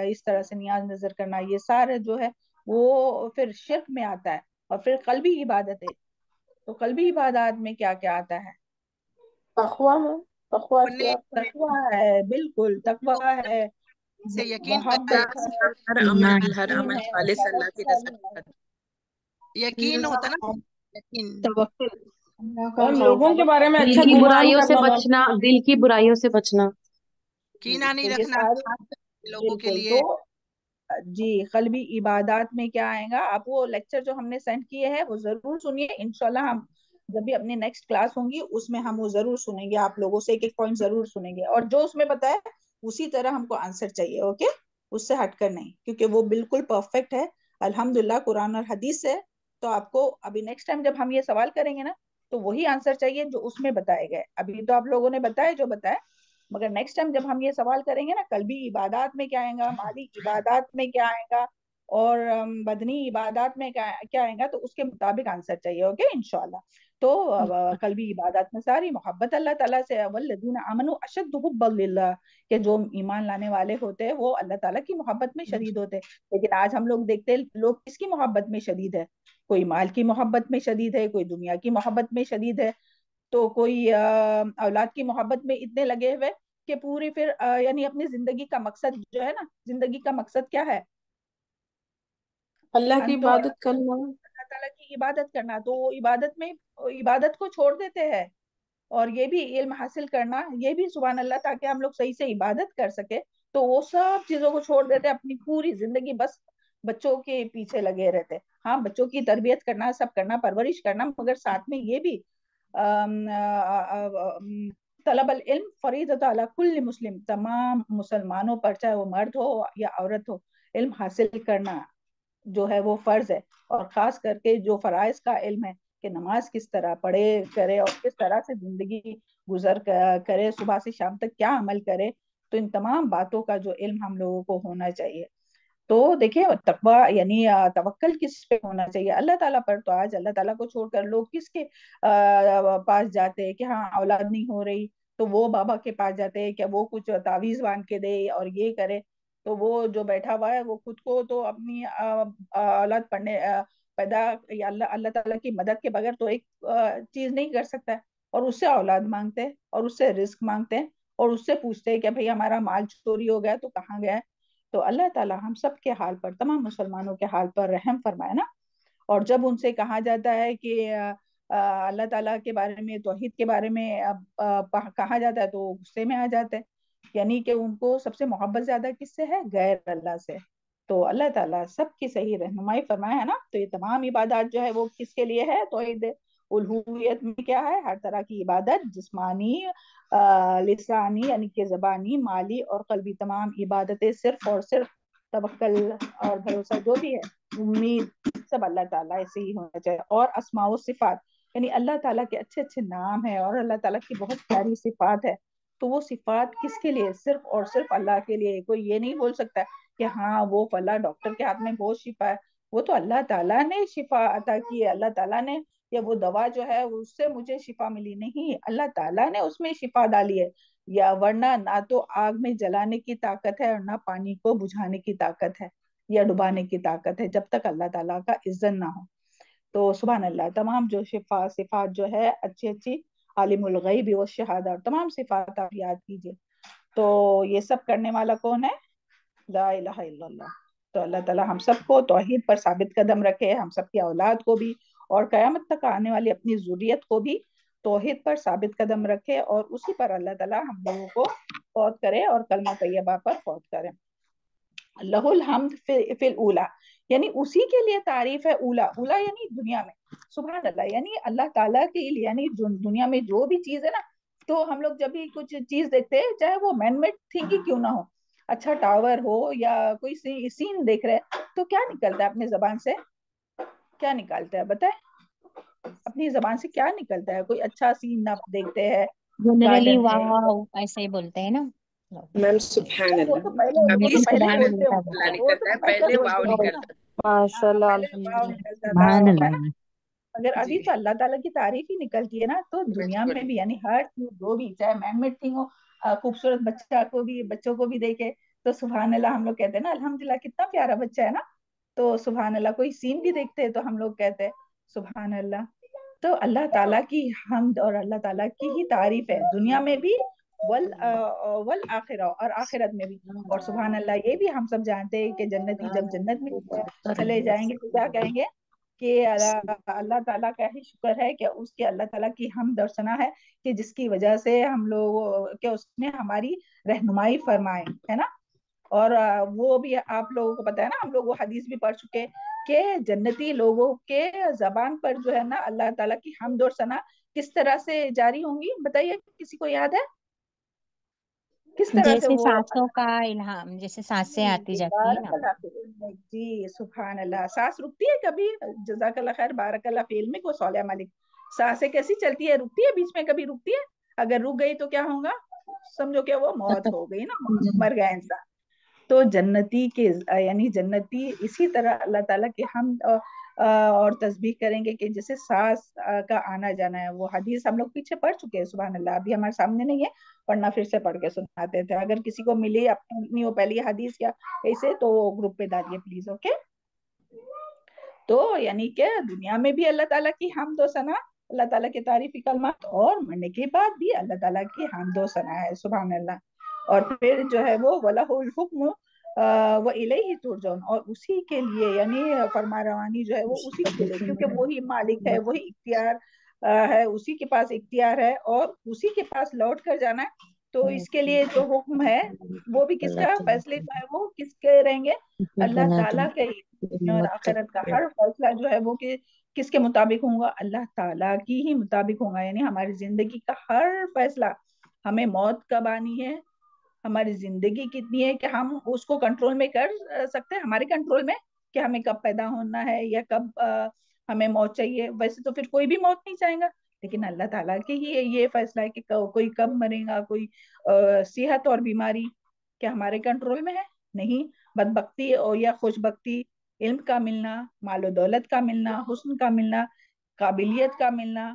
इस तरह से नियाज नजर करना, ये सारे जो है वो फिर शिर्क में आता है। और फिर कल्बी इबादत है, तो कल्बी इबादत में क्या क्या आता है? तकवा है, तकवा अपने इख्तियार करना। तकवा है, बिल्कुल तकवा है, से यकीन करना है। मोहब्बत है, हर यकीन अमल है, खालिस अल्लाह की रज़ा तवक्कुल है, यकीन होता ना, यकीन। तवक्कुल, और लोगों के बारे में दिल अच्छा की गुमान बुराइयों से करना मैम। बचना, दिल की बुराइयों से बचना। कीना नहीं तो ये रखना सारे, खास करके लोगों के बिल्कुल। लिए। तो जी कल्बी इबादत में क्या आएगा? आप वो लेक्चर जो हमने सेंड किए हैं वो जरूर सुनिए, इंशाल्लाह हम जब भी अपनी नेक्स्ट क्लास होंगी उसमें हम वो जरूर सुनेंगे, आप लोगों से एक एक पॉइंट जरूर सुनेंगे, और जो उसमें बताया उसी तरह हमको आंसर चाहिए, ओके? उससे हटकर नहीं, क्योंकि वो बिल्कुल परफेक्ट है अल्हम्दुलिल्लाह, कुरान और हदीस से। तो आपको अभी नेक्स्ट टाइम जब हम ये सवाल करेंगे ना, तो वही आंसर चाहिए जो उसमें बताए गए। अभी तो आप लोगों ने बताया जो बताया, मगर नेक्स्ट टाइम जब हम ये सवाल करेंगे ना, कल्बी इबादत में क्या आएगा, माली इबादत में क्या आएगा, और बदनी इबादत में क्या क्या आएगा, तो उसके मुताबिक आंसर चाहिए, ओके इंशाल्लाह। तो कल्बी इबादत में सारी मोहब्बत अल्लाह ताला से है। वल्लज़ीना आमनू अशद्दु हुब्बन लिल्लाह, के जो ईमान लाने वाले होते हैं वो अल्लाह ताला की मोहब्बत में शदीद होते हैं। लेकिन आज हम लोग देखते हैं लोग किसकी मोहब्बत में शदीद है? कोई माल की मोहब्बत में शदीद है, कोई दुनिया की मोहब्बत में शदीद है, तो कोई औलाद की मोहब्बत में इतने लगे हुए कि पूरी फिर यानी अपनी जिंदगी का मकसद जो है ना, जिंदगी का मकसद क्या है? अल्लाह की हम तो इबादत करना। अल्लाह ताला की इबादत करना, तो वो इबादत में इबादत को छोड़ देते हैं। और ये भी इल्म हासिल करना, ये भी सुभान अल्लाह, ताकि हम लोग सही से इबादत कर सके, तो वो सब चीजों को छोड़ देते हैं, अपनी पूरी जिंदगी बस बच्चों के पीछे लगे रहते हैं। हाँ, बच्चों की तरबियत करना, सब करना, परवरिश करना, मगर साथ में ये भी तलब अल इल्म फरीदत अला कुल्ली मुस्लिम, तमाम मुसलमानों पर, चाहे वो मर्द हो या औरत हो, इल्म हासिल करना जो है वो फर्ज है। और खास करके जो फराइज का इल्म है कि नमाज किस तरह पढ़े करे और किस तरह से जिंदगी गुजर करे, सुबह से शाम तक क्या अमल करे, तो इन तमाम बातों का जो इल्म हम लोगों को होना चाहिए। तो देखिए तकवा यानी तवक्कल किस पे होना चाहिए? अल्लाह ताला पर। तो आज अल्लाह ताला को छोड़कर लोग किसके पास जाते हैं कि हाँ औलाद नहीं हो रही, तो वो बाबा के पास जाते हैं कि वो कुछ तावीज बांध के दे और ये करे। तो वो जो बैठा हुआ है वो खुद को तो अपनी औलाद पैदा, या अल्लाह अल्लाह ताला की मदद के बगैर तो एक चीज नहीं कर सकता है। और उससे औलाद मांगते हैं और उससे रिस्क मांगते हैं और उससे पूछते हैं कि भाई हमारा माल चोरी हो गया तो कहाँ गया है। तो अल्लाह ताला हम सब के हाल पर, तमाम मुसलमानों के हाल पर रहम फरमाए ना। और जब उनसे कहा जाता है कि अल्लाह ताला के बारे में, तौहीद के बारे में कहा जाता है, तो वो गुस्से में आ जाते हैं। यानी कि उनको सबसे मोहब्बत ज्यादा किससे है? गैर अल्लाह से। तो अल्लाह ताला सबकी सही रहनुमाई फरमाए, है ना। तो ये तमाम इबादत जो है वो किसके लिए है? तौहीद उलूहियत में क्या है? हर तरह की इबादत, जिस्मानी, लिसानी यानी कि जबानी, माली और कल्बी, तमाम इबादतें सिर्फ और सिर्फ तवक्कल और भरोसा जो भी है, उम्मीद, सब अल्लाह ताला ऐसे ही होना चाहिए। और अस्मा व सिफात यानी अल्लाह ताला के अच्छे अच्छे नाम है और अल्लाह ताला की बहुत प्यारी सिफात है। तो वो सिफात किसके लिए? सिर्फ और सिर्फ अल्लाह के लिए। कोई ये नहीं बोल सकता कि हाँ वो फला डॉक्टर के हाथ में बहुत शिफा है, वो तो अल्लाह ताला ने शिफा अता की है, अल्लाह ताला ने, या वो दवा जो है उससे मुझे शिफा मिली, नहीं, अल्लाह ताला ने उसमें शिफा डाली है। या वरना ना तो आग में जलाने की ताकत है और ना पानी को बुझाने की ताकत है। या डुबाने की ताकत है जब तक अल्लाह ताला का इज्जत ना हो। तो सुभान अल्लाह, तमाम जो सिफात जो है अच्छी अच्छी, आलिमुल गैब व शहादा, तमाम सिफात आप याद कीजिए। तो ये सब करने वाला कौन है? ला इलाहा इल्लल्लाह। तो अल्लाह ताला हम सबको तौहीद पर साबित कदम रखे, हम सबकी औलाद को भी और कयामत तक आने वाली अपनी ज़ुर्रियत को भी तौहीद पर साबित कदम रखे, और उसी पर अल्लाह ताला हम लोगों को फौत करे और कलमा तैयबा पर फौत करे। लहुल हम्द फिल उला, यानी उसी के लिए तारीफ है। उला, उला यानी दुनिया में। सुभान अल्लाह, यानी अल्लाह ताला के लिए, यानी दुनिया में जो भी चीज है ना, तो हम लोग जब भी कुछ चीज देखते हैं, चाहे वो मैनमेड थिंग ही क्यों ना हो, अच्छा टावर हो या कोई सीन देख रहे हैं, तो क्या निकलता है अपने जबान से? क्या निकालता है बताए? अपनी जबान से क्या निकलता है? कोई अच्छा सीन आप देखते हैं, जनरली गार्डन है, वाह ऐसा ही बोलते हैं ना। मैम सुभान वो अल्लाह, तो पहले हम वो कभी तो तो पहले सुभान बोलते अल्लाह होंगे अल्लाह ना, बोलते वो निकलता तो है, पहले पहले बोलते वाव होंगे निकलता ना। है। हाँ, माशाल्लाह पहले वाव अल्हम्दुलिल्लाह। निकलता था, सुभान है ना। अल्लाह। अगर जी अभी तो अल्लाह ताला की तारीफ ही निकलती है ना, तो दुनिया बिल्कुल। में भी, यानी हर चीज जो भी, चाहे मैनमेड थिंग हो, खूबसूरत बच्चा को भी, बच्चों को भी देखे तो सुभान अल्लाह हम लोग कहते हैं ना, अल्हम्दुलिल्लाह कितना प्यारा बच्चा है ना। तो सुभान अल्लाह, कोई सीन भी देखते हैं तो हम लोग कहते हैं सुभान अल्लाह। तो अल्लाह ताला की हमद और अल्लाह ताला की ही तारीफ है दुनिया में भी, वल आखिरा, और आखिरत में भी। और सुभान अल्लाह, ये भी हम सब जानते हैं कि जन्नती जब जन्नत में चले जाएंगे तो क्या कहेंगे कि अल्लाह अल्लाह ताला का ही शुक्र है कि उसके, अल्लाह ताला की हमद और सना है कि जिसकी वजह से हम लोग के उसने हमारी रहनुमाई फरमाए, है ना। और वो भी आप लोगों को पता है ना, हम लोग वो हदीस भी पढ़ चुके कि जन्नती लोगों के जबान पर जो है ना अल्लाह ताला की हमद और सना किस तरह से जारी होंगी, बताइए, किसी को याद है किस तरह से जैसे वो? सांसों का इल्हाम, जैसे सांसें आती जी, जाती है ना। बारकल्लाह फील। जी सुभान अल्लाह, सांस रुकती है कभी? जजाकल्लाह खैर, बारकल्लाह फील में को सौलिया मलिक, सांसें कैसी चलती है? रुकती है बीच में? कभी रुकती है? अगर रुक गई तो क्या होगा? समझो कि वो मौत हो गई ना, मर गया इंसान। तो जन्नती के, यानी जन्नती इसी तरह अल्लाह ताला के हम और तस्बीह करेंगे कि जैसे सांस का आना जाना है। वो हदीस हम लोग पीछे पढ़ चुके हैं, सुभान अल्लाह, अभी हमारे सामने नहीं है, पढ़ना फिर से पढ़ के सुनाते थे। अगर किसी को मिली अपनी वो पहली हदीस या ऐसे, तो वो ग्रुप पे डालिए प्लीज, ओके। तो यानी कि दुनिया में भी अल्लाह ताला की हमद व सना, अल्लाह ताला की तारीफी कलमात, और मरने के बाद भी अल्लाह ताला की हमद व सना है, सुभान अल्लाह। और फिर जो है वो वलहुल हुक्म व इलैहि तुरजऊन, और उसी के लिए, यानी फरमा रवानी जो है वो उसी के लिए, क्योंकि वही मालिक है, वही इख्तियार है, उसी के पास इख्तियार है और उसी के पास लौट कर जाना है। तो इसके लिए जो हुक्म है वो भी किसका, फैसले जो है वो किसके रहेंगे? अल्लाह ताला के ही। दुनिया और आखिरत का हर फैसला जो है वो किसके मुताबिक होगा? अल्लाह ताला की ही मुताबिक होगा। यानी हमारी जिंदगी का हर फैसला, हमें मौत कब आनी है, हमारी जिंदगी कितनी है कि हम उसको कंट्रोल में कर सकते हैं, हमारे कंट्रोल में, कि हमें कब पैदा होना है या कब हमें मौत चाहिए। वैसे तो फिर कोई भी मौत नहीं चाहेगा, लेकिन अल्लाह ताला के ही ये फैसला है कि कोई कब मरेगा, कोई सेहत और बीमारी क्या हमारे कंट्रोल में है? नहीं। बदबख्ती और या खुशबख्ती, इल्म का मिलना, मालो दौलत का मिलना, हुस्न का मिलना, काबिलियत का मिलना,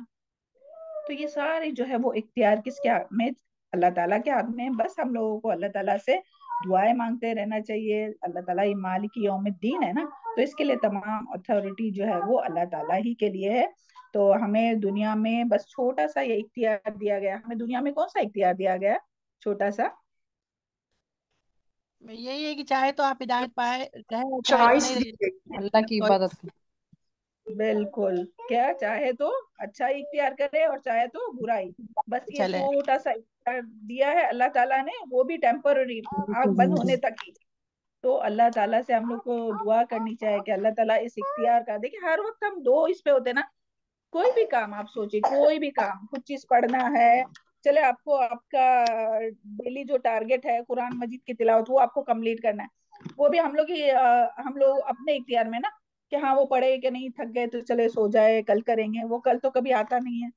तो ये सारे जो है वो इख्तियार किसके हाथ में? अल्लाह ताला के हाथ में। बस हम लोगों को अल्लाह ताला से दुआएं मांगते रहना चाहिए। अल्लाह ताला ही मालिक यौमिद्दीन है ना, तो इसके लिए तमाम अथॉरिटी जो है वो अल्लाह ताला ही के लिए है। तो हमें दुनिया में बस छोटा सा ये इख्तियार दिया गया। हमें दुनिया में कौन सा इख्तियार दिया गया? छोटा सा। यही है कि चाहे तो आप हिदायत पाए, चाहे चाहे चॉइस नहीं। दी गई है। अल्लाह की इबादत की। बिल्कुल, क्या चाहे तो अच्छा इख्तियार करे और चाहे तो बुराई। बस ये चले। छोटा सा इख्तियार दिया है अल्लाह ताला ने, वो भी टेम्पररी, आग बंद होने तक ही। तो अल्लाह ताला से हम लोग को दुआ करनी चाहिए कि अल्लाह ताला इस इख्तियार का, देखिए हर वक्त हम दो इस पे होते ना, कोई भी काम आप सोचिए, कोई भी काम, कुछ चीज पढ़ना है, चले आपको आपका डेली जो टारगेट है कुरान मजीद की तिलावत, वो आपको कंप्लीट करना है, वो भी हम लोग ही हम लोग अपने इख्तियार में ना, कि हाँ वो पढ़े कि नहीं, थक गए तो चले सो जाए, कल करेंगे। वो कल तो कभी आता नहीं है।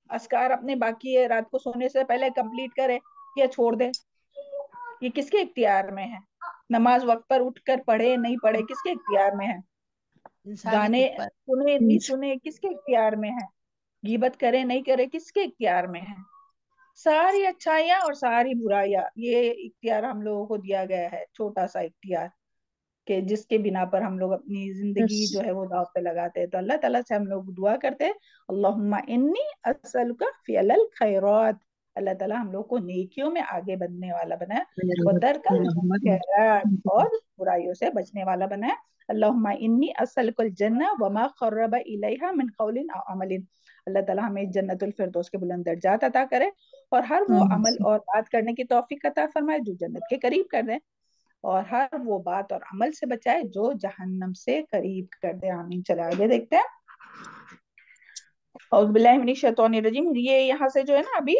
अस्कार अपने बाकी है, रात को सोने से पहले कंप्लीट करे या छोड़ दे, ये किसके इख्तियार में है? नमाज वक्त पर उठकर पढ़े नहीं पढ़े, किसके इख्तियार में है? इंसानी गाने खुद पर। सुने नहीं सुने, किसके इख्तियार में है? गीबत करे नहीं करे, किसके इख्तियार में है? सारी अच्छाइयाँ और सारी बुराइयां, ये इख्तियार हम लोगों को दिया गया है, छोटा सा इख्तियार, کہ جس کے بنا پر ہم لوگ اپنی زندگی جو ہے وہ داؤ پہ لگاتے ہیں. تو اللہ تعالیٰ سے ہم لوگ دعا کرتے ہیں اللہم انی اسألک فعل الخیرات، اللہ تعالیٰ ہم لوگ کو نیکیوں میں آگے بڑھنے والا بنائے، وترک المنکرات اور برائیوں سے بچنے والا بنائے. اللہم انی اسألک الجنہ وما قرب الیہا من قول او عمل، اللہ تعالیٰ ہمیں جنت الفردوس کے بلند درجات عطا کرے اور ہر وہ عمل اور بات کرنے کی توفیق عطا فرمائے جو جنت کے قریب کر دیں، اور ہر وہ بات اور عمل سے بچائے جو جہنم سے قریب کر دے. آمین. چلے آگے دیکھتے ہیں. اعوذ باللہ من الشیطان الرجیم. یہ یہاں سے جو ہے نا ابھی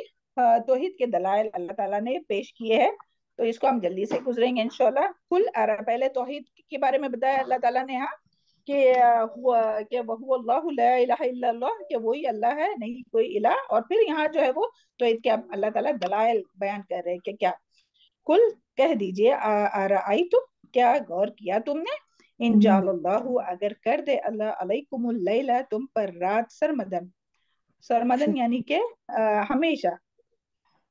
توحید کے دلائل اللہ تعالیٰ نے پیش کیے ہیں، تو اس کو ہم جلدی سے گزریں گے انشاءاللہ. پہلے توحید کے بارے میں بتایا اللہ تعالیٰ نے یہاں کہ وہ اللہ لا الہ الا اللہ، کہ وہی اللہ ہے، نہیں کوئی الہ. اور پھر یہاں جو ہے وہ توحید کے اللہ تعالیٰ دلائل بیان کر رہے کہ کیا. کل کہہ دیجئے ارائیتم، کیا غور کیا تم نے، ان جعل اللہ، اگر کر دے اللہ علیکم اللیل، تم پر رات سرمدن. سرمدن یعنی کہ ہمیشہ،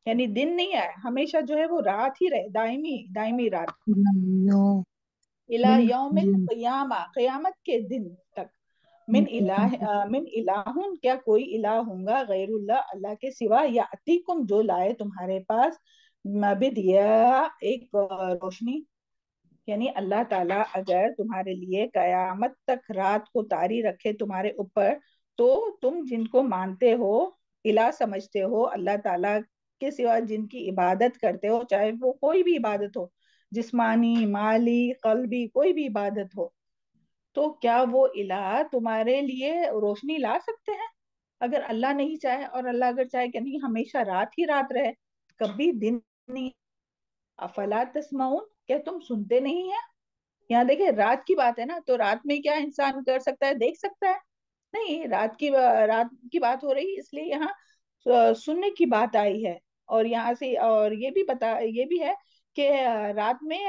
یعنی دن نہیں ہے، ہمیشہ جو ہے وہ رات ہی رہے، دائمی رات. الى یوم القیامہ، قیامت کے دن تک. من الہ، کیا کوئی الہ ہوں گا غیر اللہ، اللہ کے سوا، یاتیکم، جو لائے تمہارے پاس، بدیا، ایک روشنی. یعنی اللہ تعالیٰ اگر تمہارے لیے قیامت تک رات کو طاری رکھے تمہارے اوپر، تو تم جن کو مانتے ہو، الہ سمجھتے ہو، اللہ تعالیٰ کے سوا جن کی عبادت کرتے ہو، چاہے وہ کوئی بھی عبادت ہو، جسمانی، مالی، قلبی، کوئی بھی عبادت ہو، تو کیا وہ الہ تمہارے لیے روشنی لا سکتے ہیں؟ اگر اللہ نہیں چاہے، اور اللہ اگر چاہے کہ نہیں ہمیشہ رات ہی رات رہے، کبھی دن نہیں. افلا تسمعون، کیا تم سنتے نہیں ہیں؟ یہاں دیکھیں رات کی بات ہے نا، تو رات میں کیا انسان کر سکتا ہے، دیکھ سکتا ہے؟ نہیں، رات کی بات ہو رہی، اس لیے یہاں سننے کی بات آئی ہے. اور یہاں سے اور یہ بھی ہے کہ رات میں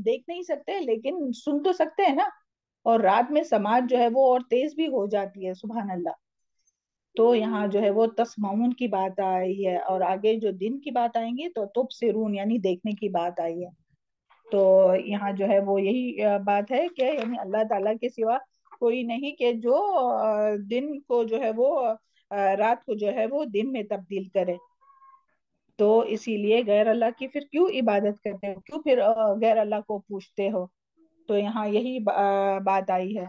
دیکھ نہیں سکتے لیکن سن تو سکتے ہیں نا. اور رات میں سماعت جو ہے وہ اور تیز بھی ہو جاتی ہے، سبحان اللہ. تو یہاں جو ہے وہ تسمعون کی بات آئی ہے، اور آگے جو دن کی بات آئیں گی تو تبصرون یعنی دیکھنے کی بات آئی ہے. تو یہاں جو ہے وہ یہی بات ہے کہ یعنی اللہ تعالیٰ کے سوا کوئی نہیں کہ جو دن کو جو ہے وہ رات کو جو ہے وہ دن میں تبدیل کرے. تو اسی لیے غیر اللہ کی پھر کیوں عبادت کرتے ہو، کیوں پھر غیر اللہ کو پوچھتے ہو؟ تو یہاں یہی بات آئی ہے.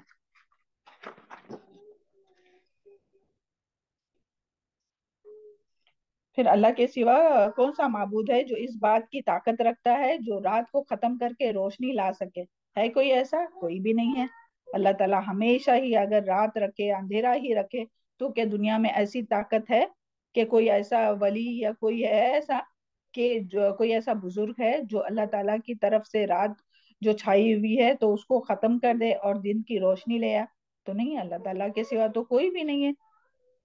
پھر اللہ کے سوا کون سا معبود ہے جو اس بات کی طاقت رکھتا ہے جو رات کو ختم کر کے روشنی لا سکے؟ ہے کوئی ایسا؟ کوئی بھی نہیں ہے. اللہ تعالیٰ ہمیشہ ہی اگر رات رکھے، اندھیرا ہی رکھے، تو کیا دنیا میں ایسی طاقت ہے کہ کوئی ایسا ولی یا کوئی ہے ایسا کہ جو کوئی ایسا بزرگ ہے جو اللہ تعالیٰ کی طرف سے رات جو چھائی ہوئی ہے تو اس کو ختم کر دے اور دن کی روشنی لے آئے؟ تو نہیں، اللہ تعالیٰ کے سوا تو کوئی بھی نہیں ہے.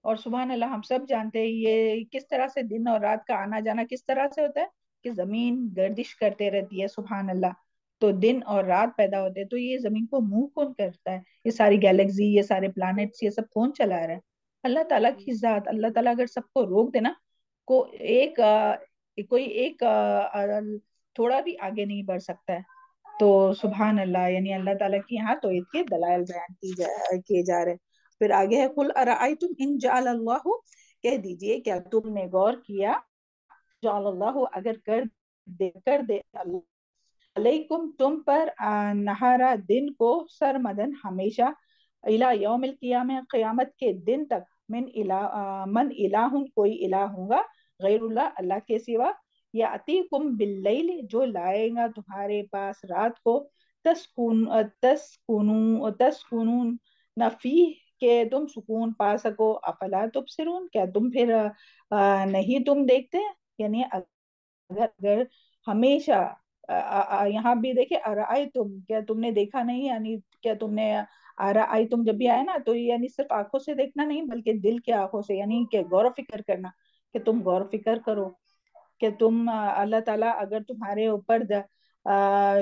اور سبحان اللہ ہم سب جانتے ہیں یہ کس طرح سے دن اور رات کا آنا جانا کس طرح سے ہوتا ہے، کہ زمین گردش کرتے رہتی ہے، سبحان اللہ. تو دن اور رات پیدا ہوتے ہیں، تو یہ زمین کو موو کون کرتا ہے؟ یہ ساری گیلیکسی، یہ سارے پلانٹس، یہ سب کون چلا رہا ہے؟ اللہ تعالیٰ کی ذات. اللہ تعالیٰ اگر سب کو روک دینا، کوئی ایک تھوڑا بھی آگے نہیں بڑھ سکتا ہے. تو سبحان اللہ، یعنی اللہ تعالیٰ کی یہاں توحید کے دلائل بیان کیے جا رہے ہیں. پھر آگے ہے قل ارائیتم ان جعل اللہ، کہہ دیجئے کیا تم نے غور کیا، جعل اللہ اگر کر دے اللہ علیکم تم پر نہارا دن کو، سرمدن ہمیشہ، الی یوم القیامہ قیامت کے دن تک، من الہ کوئی الہ ہوگا غیر اللہ اللہ کے سوا، یاتیکم باللیل جو لائے گا تمہارے پاس رات کو، تسکونون فیہ کہ تم سکون پا سکو، افلا تبصرون کیا تم پھر نہیں تم دیکھتے؟ یعنی اگر ہمیشہ یہاں بھی دیکھیں ارائیتم، کیا تم نے دیکھا نہیں، یعنی کیا تم نے ارائیتم جب بھی آیا نا تو یعنی صرف آنکھوں سے دیکھنا نہیں بلکہ دل کے آنکھوں سے، یعنی کہ غور و فکر کرنا، کہ تم غور و فکر کرو کہ تم اللہ تعالیٰ اگر تمہارے اوپر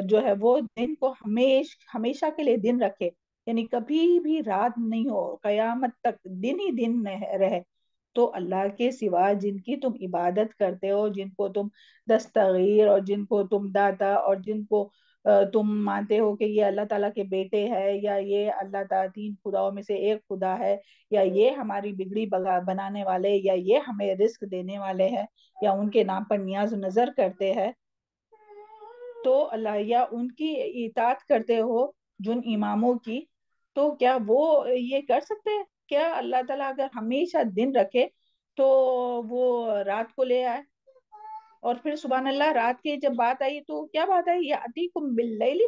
جو ہے وہ دن کو ہمیشہ کے لیے دن رکھے، یعنی کبھی بھی رات نہیں ہو، قیامت تک دن ہی دن رہے، تو اللہ کے سوا جن کی تم عبادت کرتے ہو، جن کو تم دستغیر اور جن کو تم داتا اور جن کو तुम मानते हो कि ये अल्लाह ताला के बेटे है, या ये अल्लाह ताला तीन खुदाओं में से एक खुदा है, या ये हमारी बिगड़ी बनाने वाले, या ये हमें रिस्क देने वाले हैं, या उनके नाम पर नियाज नजर करते हैं, तो अल्लाह या उनकी इताअत करते हो जिन इमामों की, तो क्या वो ये कर सकते हैं? क्या अल्लाह ताला अगर हमेशा दिन रखे तो वो रात को ले आए? और फिर सुबहान अल्लाह, रात की जब बात आई तो क्या बात आई, या अतीकुम बिल्लैली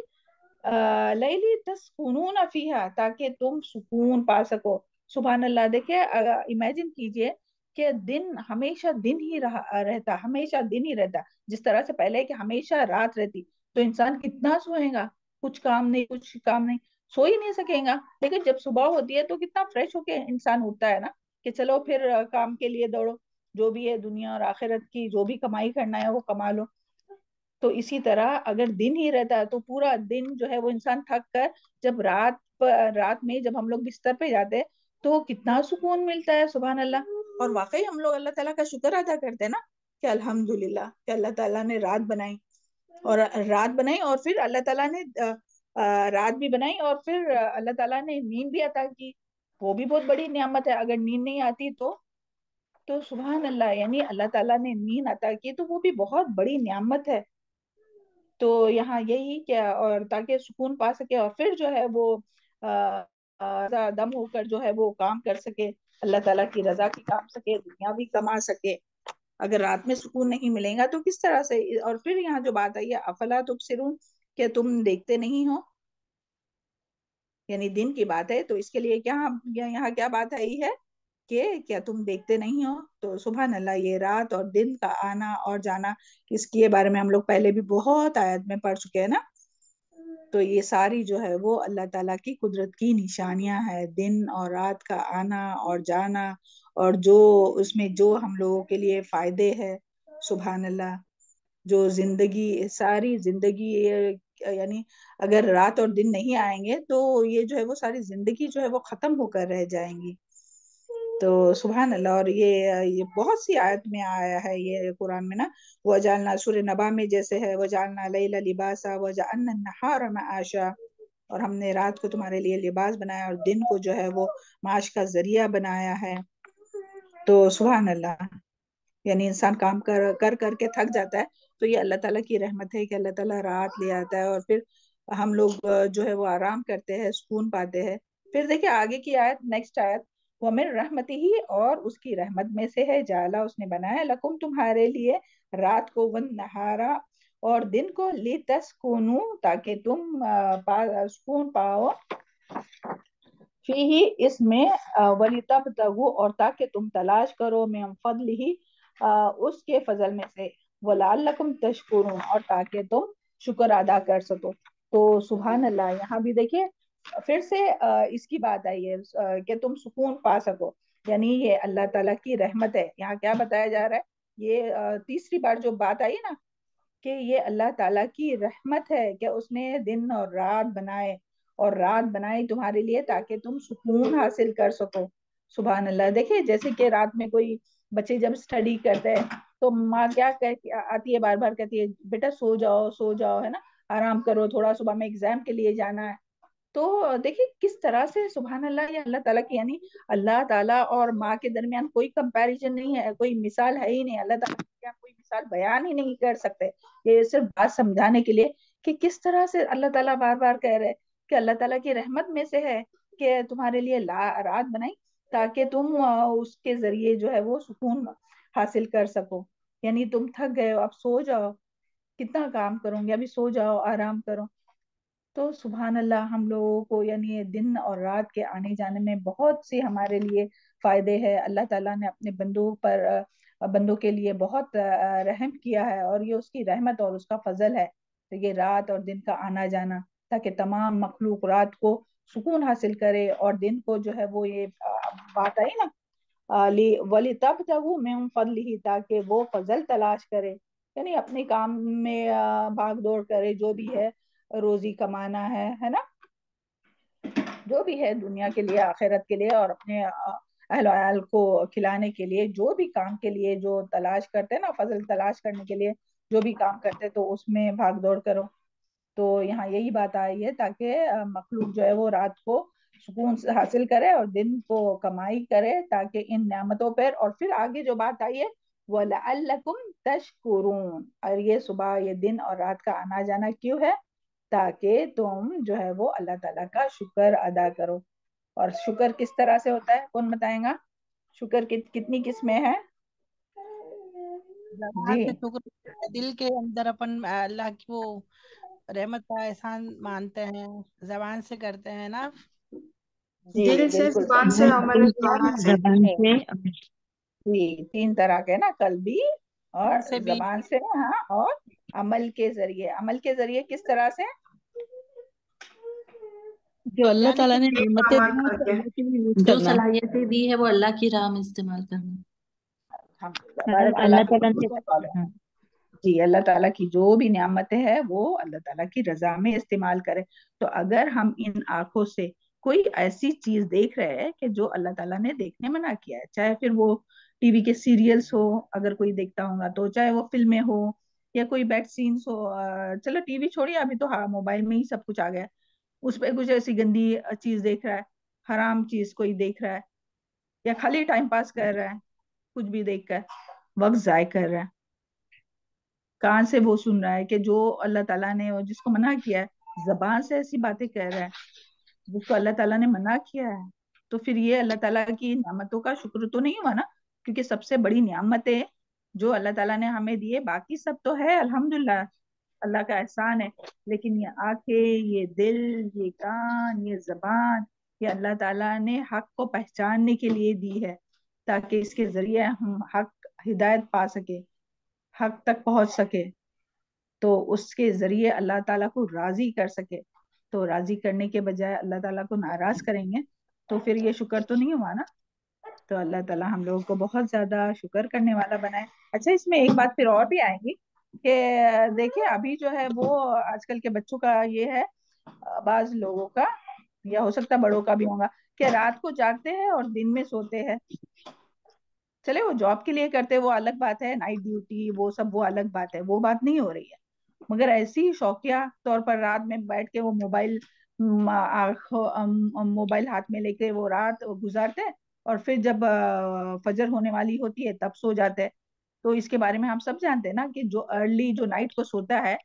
लैली तस्कुनून फीहा, ताकि तुम सुकून पा सको। सुबहान अल्लाह, देखिए इमेजिन कीजिए कि दिन हमेशा दिन ही रहता, हमेशा दिन ही रहता, जिस तरह से पहले कि हमेशा रात रहती, तो इंसान कितना सोएगा, कुछ काम नहीं, कुछ काम नहीं, सो ही नहीं सकेगा। लेकिन जब सुबह होती है तो कितना फ्रेश होके इंसान उठता है ना, कि चलो फिर काम के लिए दौड़ो, जो भी है दुनिया और आखिरत की जो भी कमाई करना है वो कमा लो। तो इसी तरह अगर दिन ही रहता है तो पूरा दिन जो है वो इंसान थक कर, जब रात में जब हम लोग बिस्तर पे जाते हैं तो कितना सुकून मिलता है, सुभान अल्लाह। और वाकई हम लोग अल्लाह ताला का शुक्र अदा करते हैं ना, कि अल्हम्दुलिल्लाह कि अल्लाह ताला ने रात बनाई, और फिर अल्लाह ताला ने रात भी बनाई, और फिर अल्लाह ताला ने नींद भी अता की। वो भी बहुत बड़ी नियामत है, अगर नींद नहीं आती तो सुभान अल्लाह, यानी अल्लाह ताला ने नींद अता की तो वो भी बहुत बड़ी नियामत है। तो यहाँ यही क्या, और ताकि सुकून पा सके, और फिर जो है वो दम होकर जो है वो काम कर सके, अल्लाह ताला की रजा की काम सके, दुनिया भी कमा सके। अगर रात में सुकून नहीं मिलेगा तो किस तरह से? और फिर यहाँ जो बात आई है, अफला तुबसिरून, क्या तुम देखते नहीं हो, यानी दिन की बात है, तो इसके लिए क्या यहाँ क्या बात आई है कि क्या तुम देखते नहीं हो? तो सुभान अल्लाह, ये रात और दिन का आना और जाना, इसके बारे में हम लोग पहले भी बहुत आयत में पढ़ चुके हैं ना। तो ये सारी जो है वो अल्लाह ताला की कुदरत की निशानियां है, दिन और रात का आना और जाना, और जो उसमें जो हम लोगों के लिए फायदे है, सुभान अल्लाह। जो जिंदगी, सारी जिंदगी यानी अगर रात और दिन नहीं आएंगे तो ये जो है वो सारी जिंदगी जो है वो खत्म होकर रह जाएंगी। तो सुभान अल्लाह, और ये बहुत सी आयत में आया है ये कुरान में ना। वजालना, सूरह नबा में जैसे है, वजालना लैला लिबासा वजअलना नहारा मआशा, और हमने रात को तुम्हारे लिए लिबास बनाया और दिन को जो है वो माश का जरिया बनाया है। तो सुभान अल्लाह, यानी इंसान काम कर कर करके थक जाता है, तो ये अल्लाह ताला की रहमत है कि अल्लाह ताला रात ले आता है, और फिर हम लोग जो है वो आराम करते हैं, सुकून पाते हैं। फिर देखिए आगे की आयत, नेक्स्ट आयत, वमिन रहमती ही, और उसकी रहमत में से है, जाला उसने बनाया, लकुम तुम्हारे लिए, रात को, वन नहारा और दिन को, लितस्कुनू ताकि तुम सुकून पाओ, फीही इसमें, वलितब तगु और ताकि तुम तलाश करो, मिन फदलिही उसके फजल में से, वलाल्लकुम तशकुरून और ताकि तुम शुक्र अदा कर सको। तो सुभान अल्लाह, यहाँ भी देखिए फिर से इसकी बात आई है कि तुम सुकून पा सको, यानी ये अल्लाह ताला की रहमत है। यहाँ क्या बताया जा रहा है, ये तीसरी बार जो बात आई ना, कि ये अल्लाह ताला की रहमत है कि उसने दिन और रात बनाए, और रात बनाई तुम्हारे लिए ताकि तुम सुकून हासिल कर सको। सुभान अल्लाह, देखिए जैसे कि रात में कोई बच्चे जब स्टडी करते हैं तो माँ क्या कह आती है, बार बार कहती है बेटा सो जाओ, है ना, आराम करो थोड़ा, सुबह में एग्जाम के लिए जाना है। तो देखिए किस तरह से सुभान अल्लाह, ये अल्लाह ताला की, यानी अल्लाह ताला और माँ के दरमियान कोई कंपैरिजन नहीं है, कोई मिसाल है ही नहीं, अल्लाह ताला की क्या कोई मिसाल बयान ही नहीं कर सकते। ये सिर्फ बात समझाने के लिए कि किस तरह से अल्लाह ताला बार बार कह रहे हैं कि अल्लाह ताला की रहमत में से है कि तुम्हारे लिए रात बनाई ताकि तुम उसके जरिए जो है वो सुकून हासिल कर सको। यानी तुम थक गए हो, अब सो जाओ, कितना काम करोगे, अभी सो जाओ, आराम करो। तो सुभान अल्लाह, हम लोगों को यानी ये दिन और रात के आने जाने में बहुत सी हमारे लिए फायदे हैं। अल्लाह ताला ने अपने बंदों पर बंदों के लिए बहुत रहम किया है, और ये उसकी रहमत और उसका फजल है। तो ये रात और दिन का आना जाना, ताकि तमाम मखलूक रात को सुकून हासिल करे, और दिन को जो है वो ये बात आई ना, वली तब तगु मैं फضल ही, ताकि वो फजल तलाश करे, यानी अपने काम में भाग दौड़ करे, जो भी है रोजी कमाना है ना, जो भी है दुनिया के लिए, आखिरत के लिए, और अपने अहल वयाल को खिलाने के लिए, जो भी काम के लिए जो तलाश करते हैं ना, फजल तलाश करने के लिए जो भी काम करते हैं, तो उसमें भाग दौड़ करो। تو یہاں یہی بات آئی ہے تاکہ مخلوق جو ہے وہ رات کو سکون سے حاصل کرے اور دن کو کمائی کرے، تاکہ ان نعمتوں پر، اور پھر آگے جو بات آئی ہے وَلَعَلَّكُمْ تَشْكُرُونَ، اور یہ صبح یہ دن اور رات کا آنا جانا کیوں ہے؟ تاکہ تم جو ہے وہ اللہ تعالیٰ کا شکر ادا کرو۔ اور شکر کس طرح سے ہوتا ہے، کون بتائیں گا؟ شکر کتنی قسمیں ہیں؟ زبان جی سے شکر، دل کے اندر اپن اللہ کی وہ رحمت کا احسان مانتے ہیں، زبان سے کرتے ہیں نا، جی دل سے، بالکل زبان صحیح۔ سے، عمل جوارح سے۔ زبان سے جی 3 طرح کے نا، قلبی اور دل سے بھی زبان سے، ہاں، اور عمل کے ذریعے۔ عمل کے ذریعے کس طرح سے؟ جو اللہ یعنی تعالیٰ کہ نے نعمتیں عمل دی ہیں کر تو کے۔ اللہ کے لیے یوز جو کرنا ہے۔ صلاحیتیں دی ہے وہ اللہ کی راہ میں استعمال کرنا. مطلب بارک اللہ اللہ تعالیٰ فیکم۔ سے جی اللہ تعالیٰ کی جو بھی نعمتیں ہیں وہ اللہ تعالیٰ کی رضا میں استعمال کریں۔ تو اگر ہم ان آنکھوں سے کوئی ایسی چیز دیکھ رہے ہیں کہ جو اللہ تعالیٰ نے دیکھنے منع کیا ہے، چاہے پھر وہ ٹی وی کے سیریلز ہو، اگر کوئی دیکھتا ہوگا تو، چاہے وہ فلمیں ہو یا کوئی بیڈ سینس ہو، چلو ٹی وی چھوڑیے، ابھی تو ہاں موبائل میں ہی سب کچھ آ گیا ہے، اس پہ کچھ ایسی گندی چیز دیکھ رہا ہے، حرام چیز کوئی دیکھ رہا ہے، یا خالی ٹائم پاس کر رہا ہے، کچھ بھی دیکھ کر وقت ضائع کر رہا ہے، کان سے وہ سن رہا ہے کہ جو اللہ تعالیٰ نے اور جس کو منع کیا ہے، زبان سے ایسی باتیں کہہ رہا ہے جس کو اللہ تعالیٰ نے منع کیا ہے، تو پھر یہ اللہ تعالیٰ کی نعمتوں کا شکر تو نہیں ہوا نا، کیونکہ سب سے بڑی نعمتیں جو اللہ تعالیٰ نے ہمیں دیے، باقی سب تو ہے الحمدللہ، اللہ کا احسان ہے، لیکن یہ آنکھیں، یہ دل، یہ کان، یہ زبان، یہ اللہ تعالیٰ نے حق کو پہچاننے کے لیے دی ہے، تاکہ اس کے ذریعے ہم حق ہدایت پا سکے، حق تک پہنچ سکے، تو اس کے ذریعے اللہ تعالیٰ کو راضی کر سکے۔ تو راضی کرنے کے بجائے اللہ تعالیٰ کو ناراض کریں گے تو پھر یہ شکر تو نہیں ہوا نا۔ تو اللہ تعالیٰ ہم لوگوں کو بہت زیادہ شکر کرنے والا بنائے۔ اچھا اس میں ایک بات پھر اور بھی آئے گی کہ دیکھیں ابھی جو ہے وہ آج کل کے بچوں کا یہ ہے، بعض لوگوں کا، یا ہو سکتا ہے بڑوں کا بھی ہوگا، کہ رات کو جاگتے ہیں اور دن میں سوتے ہیں۔ چلے وہ جاب کے لیے کرتے وہ الگ بات ہے، نائٹ ڈیوٹی وہ سب وہ الگ بات ہے، وہ بات نہیں ہو رہی ہے، مگر ایسی شوقیہ طور پر رات میں بیٹھ کے وہ موبائل ہاتھ میں لے کے وہ رات گزارتے، اور پھر جب فجر ہونے والی ہوتی ہے تب سو جاتے ہیں۔ تو اس کے بارے میں ہم سب جانتے ہیں نا کہ جو ارلی جو نائٹ کو سوتا ہے،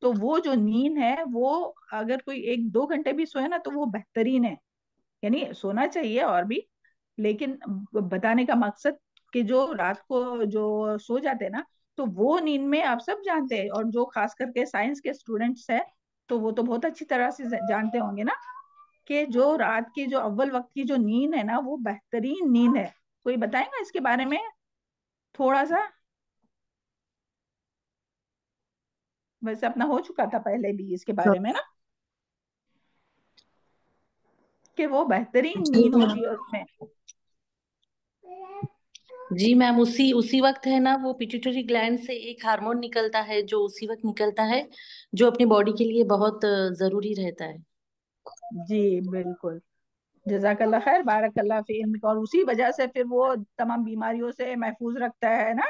تو وہ جو نیند ہے وہ اگر کوئی 1-2 گھنٹے بھی سوئے نا تو وہ بہترین ہے، یعنی سونا چاہیے اور بھی، لیکن بتانے کا مقصد کہ جو رات کو جو سو جاتے ہیں نا، تو وہ نیند میں آپ سب جانتے ہیں، اور جو خاص کر کے سائنس کے اسٹوڈنٹس ہیں تو وہ تو بہت اچھی طرح سے جانتے ہوں گے نا کہ جو رات کی جو اول وقت کی جو نیند ہے نا وہ بہترین نیند ہے۔ کوئی بتائیں گا اس کے بارے میں تھوڑا سا؟ ویسے اپنا ہو چکا تھا پہلے بھی اس کے بارے میں نا، کہ وہ بہترین جی نیند میم، ہوتی ہے اس میں۔ جی میم، اسی وقت ہے نا وہ پیٹیوٹری گلینڈ سے ایک ہارمون نکلتا ہے جو اسی وقت نکلتا ہے جو اپنی باڈی کے لیے بہت ضروری رہتا ہے. جی بالکل، جزاک اللہ خیر، بارک اللہ فی علمک، اور اسی وجہ سے پھر وہ تمام بیماریوں سے محفوظ رکھتا ہے نا۔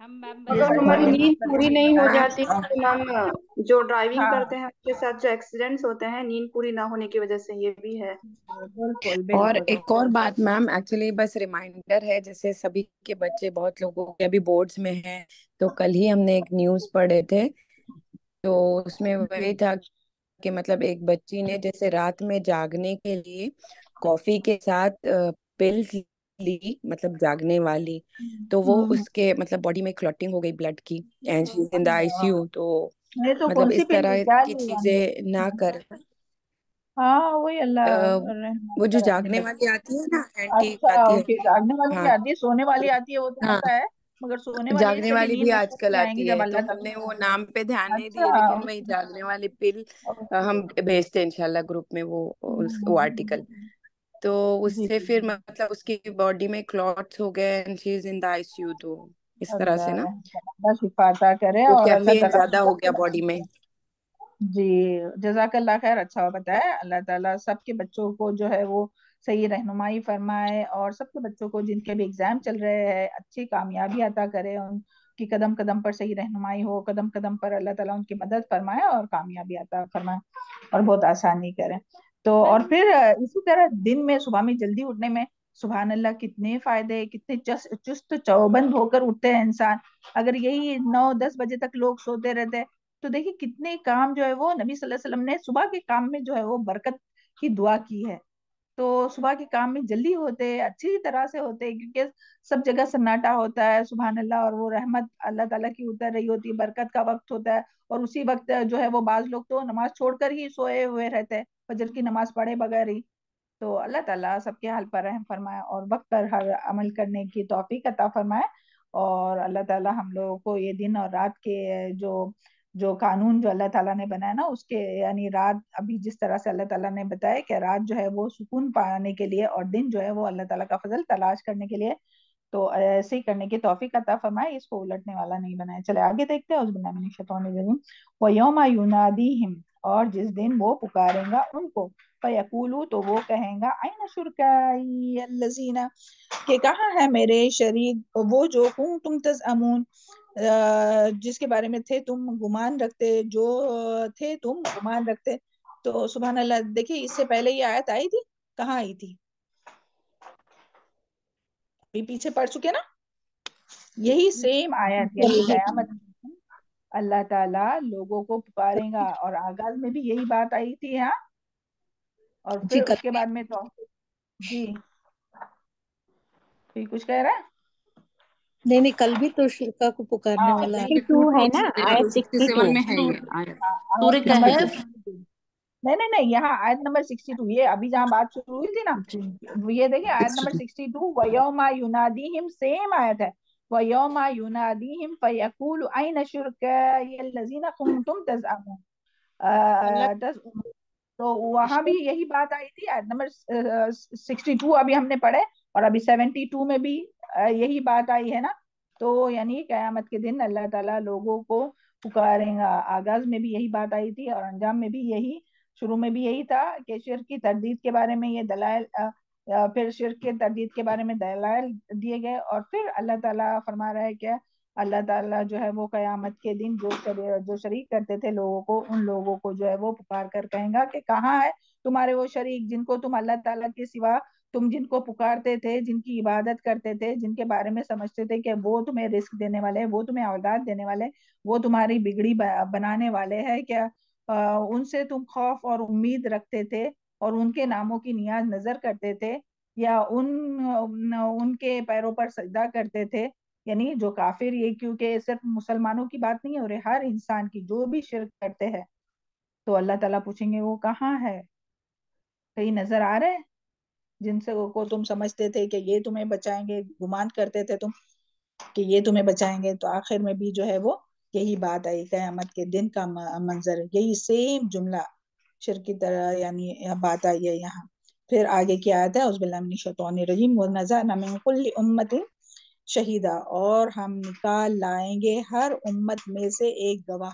ہم میم اگر ویسے ہماری بہت نیند پوری نہیں ہو ہاں جاتی تو میم جو ڈرائیونگ ہاں کرتے ہیں ان کے ساتھ جو ایکسیڈنٹس ہوتے ہیں نیند پوری نہ ہونے کی وجہ سے، یہ بھی ہے۔ بالکل اور بالکل۔ ایک اور بات میم، ایکچولی بس ریمائنڈر ہے، جیسے سبھی کے بچے بہت لوگوں کے ابھی بورڈز میں ہیں، تو کل ہی ہم نے ایک نیوز پڑھے تھے، تو اس میں وہی تھا کہ مطلب ایک بچی نے جیسے رات میں جاگنے کے لیے کافی کے ساتھ پلز لی، مطلب جاگنے والی، تو وہ اس کے مطلب باڈی میں کلوٹنگ ہو گئی بلڈ کی، and she is in the I C you. تو یہ تو مطلب کون سی اس پل طرح کیا کی لی یعنی؟ چیزیں نہ کر، ہاں وہی اللہ وہ جو رحمت جاگنے والی آتی ہے نا، اینٹی اچھا آتی ہے. اوکے، جاگنے والی ہاں بھی آتی ہے، سونے والی آتی ہے وہ تو ہاں، پتا ہے، مگر سونے والی جاگنے سے بھی والی نیند بھی اس آج وقت کل ہی آئیں گی آتی جب ہے، تو اللہ ہم نے وہ تعالیٰ۔ نام پہ دھیان نہیں دیے، اچھا لیکن وہی جاگنے والی پل ہم بھیجتے ہیں انشاءاللہ گروپ میں وہ آرٹیکل. تو اس جی سے پھر مطلب اس کی باڈی میں کلوٹس ہو گئے، and she is in the I C you. تو اس طرح سے اللہ نا رحم کرے، اللہ شفا عطا کرے، وہ اور اللہ کیفین تعالیٰ زیادہ ہو گیا باڈی میں. جی جزاک اللہ خیر، اچھا بتایا، اللہ تعالیٰ سب کے بچوں کو جو ہے وہ صحیح رہنمائی فرمائے، اور سب کے بچوں کو جن کے بھی ایگزام چل رہے ہیں اچھی کامیابی عطا کرے، की कदम कदम पर सही रहनुमाई हो, कदम कदम पर अल्लाह ताला उनकी मदद फरमाए और कामयाबी अता फरमाए और बहुत आसानी करे। तो और फिर इसी तरह दिन में सुबह में जल्दी उठने में सुभान अल्लाह कितने फायदे, कितने चुस्त चौबंद होकर उठते हैं इंसान। अगर यही 9-10 बजे तक लोग सोते रहते हैं तो देखिए कितने काम जो है वो नबी सल्लल्लाहु अलैहि वसल्लम ने सुबह के काम में जो है वो बरकत की दुआ की है। तो सुबह के काम में जल्दी होते हैं, अच्छी तरह से होते हैं, क्योंकि सब जगह सन्नाटा होता है सुभान अल्लाह, और वो रहमत अल्लाह ताला की उतर रही होती है, बरकत का वक्त होता है। और उसी वक्त जो है वो बाज लोग तो नमाज छोड़कर ही सोए हुए रहते हैं, फजर की नमाज पढ़े बगैर ही। तो अल्लाह ताला सबके हाल पर रहम फरमाए और वक्त पर हर अमल करने की तौफीक अता फरमाए। और अल्लाह ताला हम लोगों को ये दिन और रात के जो जो कानून जो अल्लाह ताला ने बनाया ना उसके, यानी रात अभी जिस तरह से अल्लाह ताला ने बताया कि रात जो है वो सुकून पाने के लिए और दिन जो है वो अल्लाह ताला का फजल तलाश करने के लिए, तो ऐसे ही करने की तौफीक अता फरमाए, इसको उलटने वाला नहीं बनाए। चले आगे देखते हैं। उज़बिल्लाहिमिनश्शैतानिर्रजीम। व यौमा युनादीहिम, और जिस दिन वो पुकारेगा उनको, फयकूलू, तो वो कहेगा, अयना शुरकाई अल्लज़ीना, कि कहाँ है मेरे शरीक वो जो तुम तज़अमून, जिसके बारे में थे तुम गुमान रखते, जो थे तुम गुमान रखते। तो सुभान अल्लाह, देखिए इससे पहले ये आयत आई थी, कहाँ आई थी, अभी पीछे पढ़ चुके ना, यही सेम आयत, यानी कयामत में अल्लाह ताला लोगों को पुकारेगा, और आगाज में भी यही बात आई थी। हाँ, और जी फिर कल उसके बाद में तो जी कोई कुछ कह रहा है। नहीं नहीं, कल भी तो शुरका को पुकारने हाँ वाला नहीं, 62 है ना, आयत 67 में 62। है ये आयत। आयत सूर्य का है नंबर ये। 62। नहीं नहीं नहीं, यहाँ आयत नंबर 62, ये अभी जहाँ बात शुरू हुई थी ना, ये देखिए आयत नंबर 62, वयौमा युनादीहिम, सेम आयत है। वयौमा युनादीहिम फयकूलु अयना शुरकाई अल्लज़ीना कुंतुम तज़अमून। अल्लाह तो वहां भी यही बात आई थी, आयत नंबर 62 अभी हमने पढ़े, और अभी 72 में भी यही बात आई है ना। तो यानी कयामत के दिन अल्लाह ताला लोगों को पुकारेगा। आगाज में भी यही बात आई थी और अंजाम में भी यही, शुरू में भी यही था कि शिर्क की तरदीद के बारे में ये दलाइल, फिर शिर्क के तरदीद के बारे में दलाइल दिए गए, और फिर अल्लाह ताला फरमा रहा है क्या, अल्लाह ताला जो है वो कयामत के दिन जो शरीक करते थे लोगों को, उन लोगों को जो है वो पुकार कर कहेगा कि कहाँ है तुम्हारे वो शरीक जिनको तुम अल्लाह ताला के सिवा, तुम जिनको पुकारते थे, जिनकी इबादत करते थे, जिनके बारे में समझते थे कि वो तुम्हें रिस्क देने वाले, वो तुम्हें औलाद देने वाले, वो तुम्हारी बिगड़ी बनाने वाले हैं क्या, उनसे तुम खौफ और उम्मीद रखते थे और उनके नामों की नियाज नजर करते थे, या उनके पैरों पर सजदा करते थे। यानी जो काफिर, ये क्योंकि सिर्फ मुसलमानों की बात नहीं हो रही, हर इंसान की जो भी शिर्क करते हैं, तो अल्लाह ताला पूछेंगे वो कहाँ है, कहीं नजर आ रहे हैं, जिनसे को तुम समझते थे कि ये तुम्हें बचाएंगे, गुमान करते थे तुम कि ये तुम्हें बचाएंगे। तो आखिर में भी जो है वो यही बात आई, कयामत के दिन का मंजर, यही सेम जुमला शिर्क की तरह यानी बात आई है यहाँ। फिर आगे की आयत है, उज़बिल्लाहि मिनश्शैतानिर्रजीम, व नज़अना मिन कुल्लि उम्मतिन शहीदा, और हम निकाल लाएंगे हर उम्मत में से एक गवाह।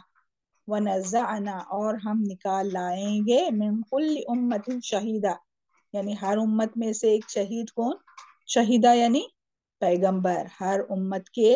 वनज़अना, और हम निकाल लाएंगे, मिन कुल्लि उम्मतिन शहीदा, यानी हर उम्मत में से एक शहीद। कौन शहीदा, यानी पैगंबर, हर उम्मत के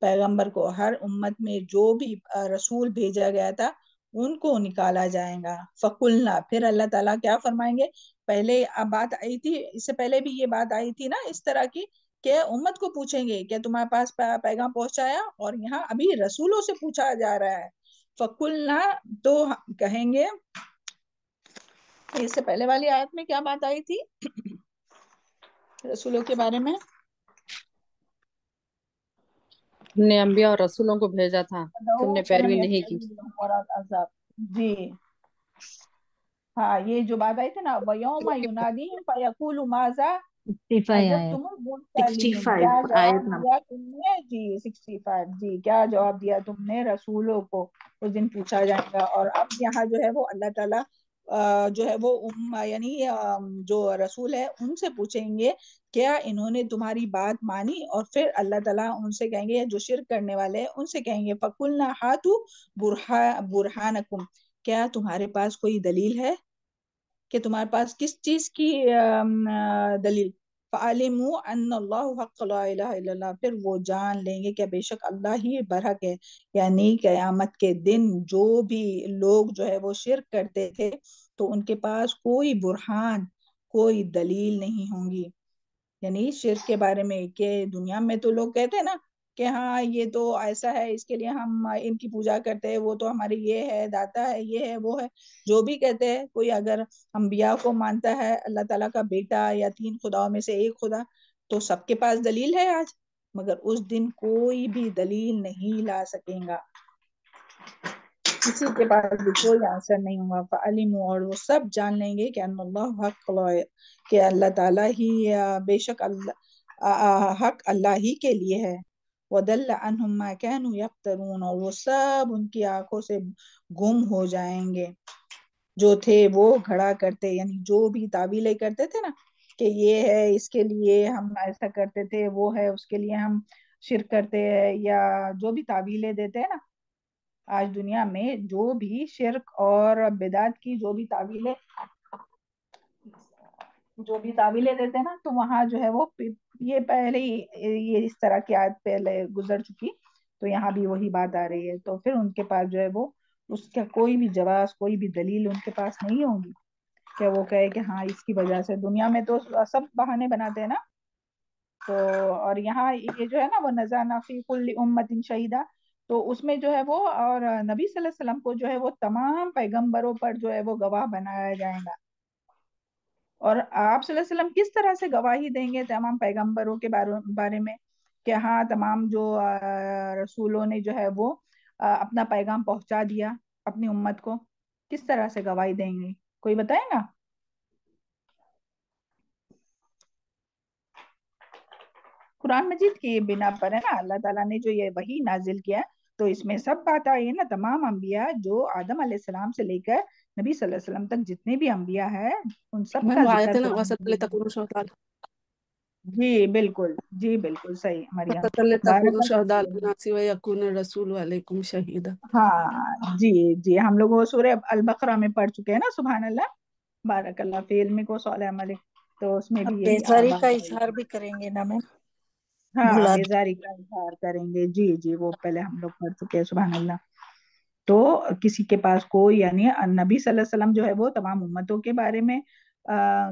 पैगंबर को, हर उम्मत में जो भी रसूल भेजा गया था उनको निकाला जाएगा। फकुलना, फिर अल्लाह ताला क्या फरमाएंगे, पहले अब बात आई थी, इससे पहले भी ये बात आई थी ना इस तरह की, कि उम्मत को पूछेंगे क्या तुम्हारे पास पैगाम पहुंचाया, और यहाँ अभी रसूलों से पूछा जा रहा है। फकुलना, तो कहेंगे, इससे पहले वाली आयत में क्या बात आई थी रसूलों के बारे में, तुमने अंबिया और रसूलों को भेजा था, तुमने पैरवी नहीं की। जी हाँ, ये जो बात आई थी ना, वयौमा युनादीहिम फयकूलु माज़ा 65 आयत, अजबतुमुल मुरसलीन, 65 क्या आयत जवाब नंबर। दिया तुमने जी, 65 जी, क्या जवाब दिया तुमने रसूलों को, उस दिन पूछा जाएगा। और अब यहाँ जो है वो अल्लाह ताला जो है वो यानी जो रसूल है उनसे पूछेंगे क्या इन्होंने तुम्हारी बात मानी, और फिर अल्लाह ताला उनसे कहेंगे, जो शिर्क करने वाले हैं उनसे कहेंगे, फकुलना हातु बुरहानकुम, क्या तुम्हारे पास कोई दलील है, कि तुम्हारे पास किस चीज की दलील। فَعَلِمُوا أَنَّ اللَّهُ حَقَّ لَا إِلَهَ إِلَّا اللَّهُ، پھر وہ جان لیں گے کہ بے شک اللہ ہی برحق ہے. یعنی قیامت کے دن جو بھی لوگ جو ہے وہ شرک کرتے تھے تو ان کے پاس کوئی برہان، کوئی دلیل نہیں ہوں گی. یعنی شرک کے بارے میں کہ دنیا میں تو لوگ کہتے ہیں نا کہ ہاں یہ تو ایسا ہے، اس کے لیے ہم ان کی پوجا کرتے ہیں، وہ تو ہماری یہ ہے، داتا ہے، یہ ہے، وہ ہے، جو بھی کہتے ہیں. کوئی اگر انبیاء کو مانتا ہے اللہ تعالیٰ کا بیٹا یا 3 خداؤں میں سے ایک خدا، تو سب کے پاس دلیل ہے آج، مگر اس دن کوئی بھی دلیل نہیں لا سکیں گا، کسی کے پاس بھی کوئی آنسر نہیں ہوگا. فعلموا، اور وہ سب جان لیں گے کہ ان اللہ حق، کہ اللہ تعالیٰ ہی بے شک حق اللہ ہی کے لیے ہے. وَضَلَّ عَنْهُمْ مَا كَانُوا يَفْتَرُونَ، اور وہ سب ان کی آنکھوں سے گم ہو جائیں گے جو تھے وہ گھڑا کرتے، یعنی جو بھی تعویلیں کرتے تھے نا کہ یہ ہے اس کے لیے ہم ایسا کرتے تھے، وہ ہے اس کے لیے ہم شرک کرتے ہیں، یا جو بھی تعویلیں دیتے ہیں نا آج دنیا میں، جو بھی شرک اور بدعت کی جو بھی تعویلیں دیتے ہیں نا، تو وہاں جو ہے وہ یہ پہلے ہی یہ اس طرح کی آیت پہلے گزر چکی، تو یہاں بھی وہی بات آ رہی ہے. تو پھر ان کے پاس جو ہے وہ اس کا کوئی بھی جواز، کوئی بھی دلیل ان کے پاس نہیں ہوگی کہ وہ کہے کہ ہاں اس کی وجہ سے. دنیا میں تو سب بہانے بناتے ہیں نا، تو اور یہاں یہ جو ہے نا وہ نزعنا فی کل امت شہیدا، تو اس میں جو ہے وہ اور نبی صلی اللہ علیہ وسلم کو جو ہے وہ تمام پیغمبروں پر جو ہے وہ گواہ بنایا جائے گا. اور آپ صلی اللہ علیہ وسلم کس طرح سے گواہی دیں گے تمام پیغمبروں کے بارے میں کہ ہاں تمام جو رسولوں نے جو ہے وہ اپنا پیغام پہنچا دیا اپنی امت کو، کس طرح سے گواہی دیں گے؟ کوئی بتائے گا؟ قرآن مجید کی بنا پر ہے نا اللہ تعالیٰ نے جو یہ وحی نازل کیا، تو اس میں سب بات آئی ہے نا، تمام انبیاء جو آدم علیہ السلام سے لے کر نبی صلی اللہ علیہ وسلم تک جتنے بھی انبیاء ہیں ان سب میم کا وہ آیت ذکر ہے نا قرآن وسط مجید میں. تکون شہداء، جی بالکل، جی بالکل صحیح مریم، وسط تکون بارک شہداء اللہ. الناس ویکون الرسول علیکم شہیدا. ہاں جی جی، ہم لوگ وہ سورہ البقرہ میں پڑھ چکے ہیں نا، سبحان اللہ، بارک اللہ فی علمک و صالح عملک، تو اس میں اب بھی یہی بیزاری کا بات آئی اظہار ہے. بھی کریں گے نا میم، ہاں بھلا بیزاری کا اظہار کریں گے، جی جی وہ پہلے ہم لوگ پڑھ چکے ہیں، سبحان اللہ. تو کسی کے پاس کوئی، یعنی نبی صلی اللہ علیہ وسلم جو ہے وہ تمام امتوں کے بارے میں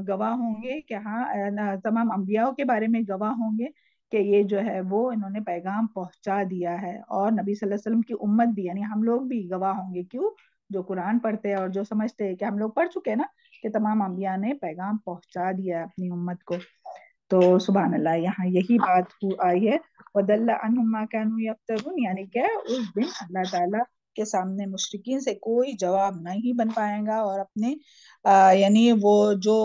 گواہ ہوں گے کہ ہاں تمام انبیاء کے بارے میں گواہ ہوں گے کہ یہ جو ہے وہ انہوں نے پیغام پہنچا دیا ہے، اور نبی صلی اللہ علیہ وسلم کی امت بھی یعنی ہم لوگ بھی گواہ ہوں گے. کیوں؟ جو قرآن پڑھتے ہیں اور جو سمجھتے ہیں کہ ہم لوگ پڑھ چکے ہیں نا کہ تمام انبیاء نے پیغام پہنچا دیا ہے اپنی امت کو. تو سبحان اللہ یہاں یہی بات آئی ہے. وَضَلَّ عَنْهُمْ مَا كَانُوا يَفْتَرُونَ، یعنی کہ اس دن اللہ تعالیٰ کے سامنے مشرکین سے کوئی جواب نہیں بن پائے گا، اور اپنے یعنی وہ جو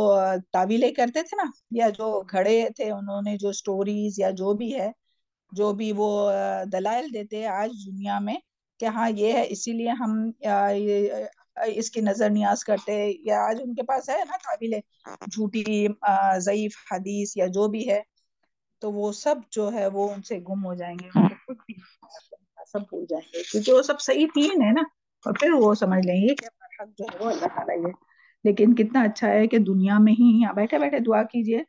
تعویلیں کرتے تھے نا، یا جو گھڑے تھے انہوں نے جو سٹوریز یا جو بھی ہے، جو بھی وہ دلائل دیتے ہیں آج دنیا میں کہ ہاں یہ ہے اسی لیے ہم اس کی نظر نیاز کرتے، یا آج ان کے پاس ہے نا تعویلیں جھوٹی ضعیف حدیث یا جو بھی ہے، تو وہ سب جو ہے وہ ان سے گم ہو جائیں گے، ان کو خود بھی سب بھول جائیں گے، کیونکہ وہ سب صحیح تین ہے نا، اور پھر وہ سمجھ لیں گے کہ حق جو ہے وہ اللہ تعالیٰ ہی ہے. لیکن کتنا اچھا ہے کہ دنیا میں ہی یہاں بیٹھے بیٹھے دعا کیجئے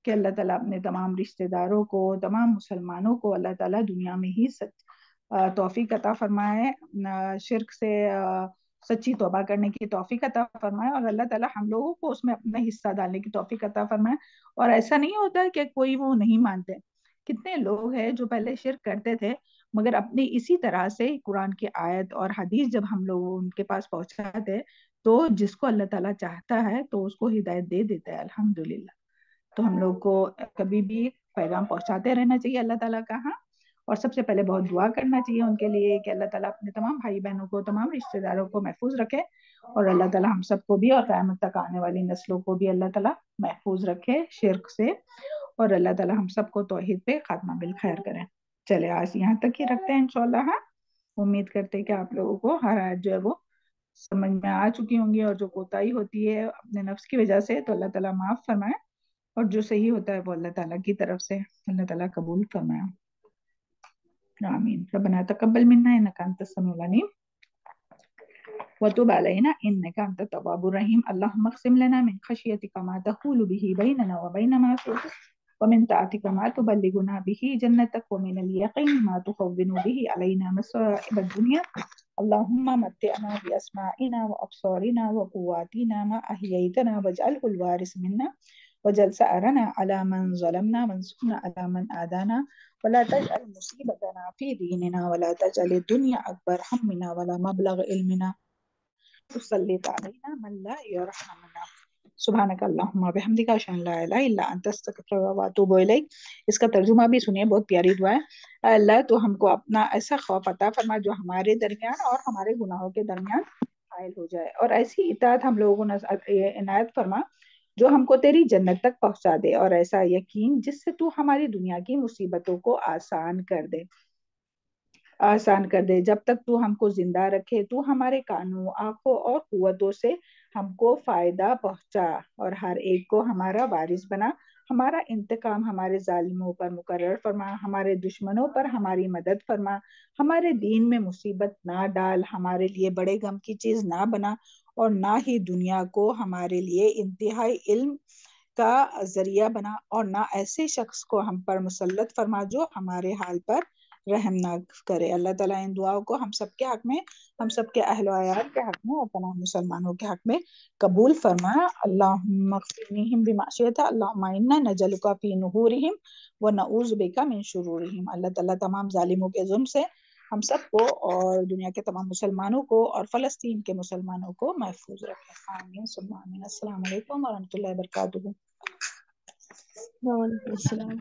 کہ اللہ تعالیٰ اپنے تمام رشتہ داروں کو، تمام مسلمانوں کو اللہ تعالیٰ دنیا میں ہی توفیق عطا فرمائے، شرک سے سچی توبہ کرنے کی توفیق عطا فرمائے، اور اللہ تعالیٰ ہم لوگوں کو اس میں اپنا حصہ ڈالنے کی توفیق عطا فرمائے. اور ایسا نہیں ہوتا کہ کوئی وہ نہیں مانتے، کتنے لوگ ہیں جو پہلے شرک کرتے تھے مگر اپنی اسی طرح سے قرآن کی آیت اور حدیث جب ہم لوگ ان کے پاس پہنچاتے تو جس کو اللہ تعالیٰ چاہتا ہے تو اس کو ہدایت دے دیتا ہے الحمدللہ. تو ہم لوگ کو کبھی بھی پیغام پہنچاتے رہنا چاہیے اللہ تعالیٰ کا. ہاں، اور سب سے پہلے بہت دعا کرنا چاہیے ان کے لیے کہ اللہ تعالیٰ اپنے تمام بھائی بہنوں کو، تمام رشتہ داروں کو محفوظ رکھے، اور اللہ تعالیٰ ہم سب کو بھی اور قیامت تک آنے والی نسلوں کو بھی اللہ تعالیٰ محفوظ رکھے شرک سے، اور اللہ تعالیٰ ہم سب کو توحید پہ خاتمہ بالخیر کریں. چلے آج یہاں تک ہی رکھتے ہیں انشاءاللہ. ہاں، امید کرتے ہیں کہ آپ لوگوں کو ہر آیت جو ہے وہ سمجھ میں آ چکی ہوں گی، اور جو کوتاہی ہوتی ہے اپنے نفس کی وجہ سے تو اللہ تعالیٰ معاف فرمائے، اور جو صحیح ہوتا ہے وہ اللہ تعالیٰ کی طرف سے اللہ تعالیٰ قبول فرمائے. آمین. ربنا تقبل منا انك انت السميع العليم وتب علينا انك انت التواب الرحيم. اللهم اقسم لنا من خشيتك ما تحول به بيننا وبين معصيتك ومن طاعتك ما تبلغنا به جنتك ومن اليقين ما تهون به علينا مصائب الدنيا اللهم متعنا بأسماعنا وأبصارنا وقواتنا ما أحييتنا واجعله الوارث منا واجعل ثأرنا على من ظلمنا وانصرنا على من آذانا ولا تجعل مصيبتنا في ديننا ولا تجعل الدنيا أكبر همنا ولا مبلغ علمنا تسلط علينا من لا يرحمنا سبحانک اللہم وبحمدک اشہد ان لا الہ الا انت استغفرک واتوب الیک۔ اس کا ترجمہ بھی سنیے، بہت پیاری دعا ہے۔ اے اللہ تو ہم کو اپنا ایسا خوف عطا فرما جو ہمارے درمیان اور ہمارے گناہوں کے درمیان حائل ہو جائے، اور ایسی اطاعت ہم لوگوں کو عنایت فرما جو ہم کو تیری جنت تک پہنچا دے، اور ایسا یقین جس سے تو ہماری دنیا کی مصیبتوں کو آسان کر دے جب تک تو ہم کو زندہ رکھے تو ہمارے کانوں، آنکھوں اور قوتوں سے ہم کو فائدہ پہنچا، اور ہر ایک کو ہمارا وارث بنا، ہمارا انتقام ہمارے ظالموں پر مقرر فرما، ہمارے دشمنوں پر ہماری مدد فرما، ہمارے دین میں مصیبت نہ ڈال، ہمارے لیے بڑے غم کی چیز نہ بنا، اور نہ ہی دنیا کو ہمارے لیے انتہائی علم کا ذریعہ بنا، اور نہ ایسے شخص کو ہم پر مسلط فرما جو ہمارے حال پر رحم نہ کرے۔ اللہ تعالیٰ ان دعاؤں کو ہم سب کے حق میں، ہم سب کے اہل و عیال کے حق میں اور تمام مسلمانوں کے حق میں قبول فرما۔ اللہم اغفرنیہم بما شئت اللہم انا نجعلک فی نحورہم ونعوذ بک من شرورہم۔ اللہ تعالیٰ تمام ظالموں کے ظلم سے ہم سب کو اور دنیا کے تمام مسلمانوں کو اور فلسطین کے مسلمانوں کو محفوظ رکھے۔ آمین ثم آمین۔ السلام علیکم ورحمۃ اللہ وبرکاتہ۔ وعلیکم السلام۔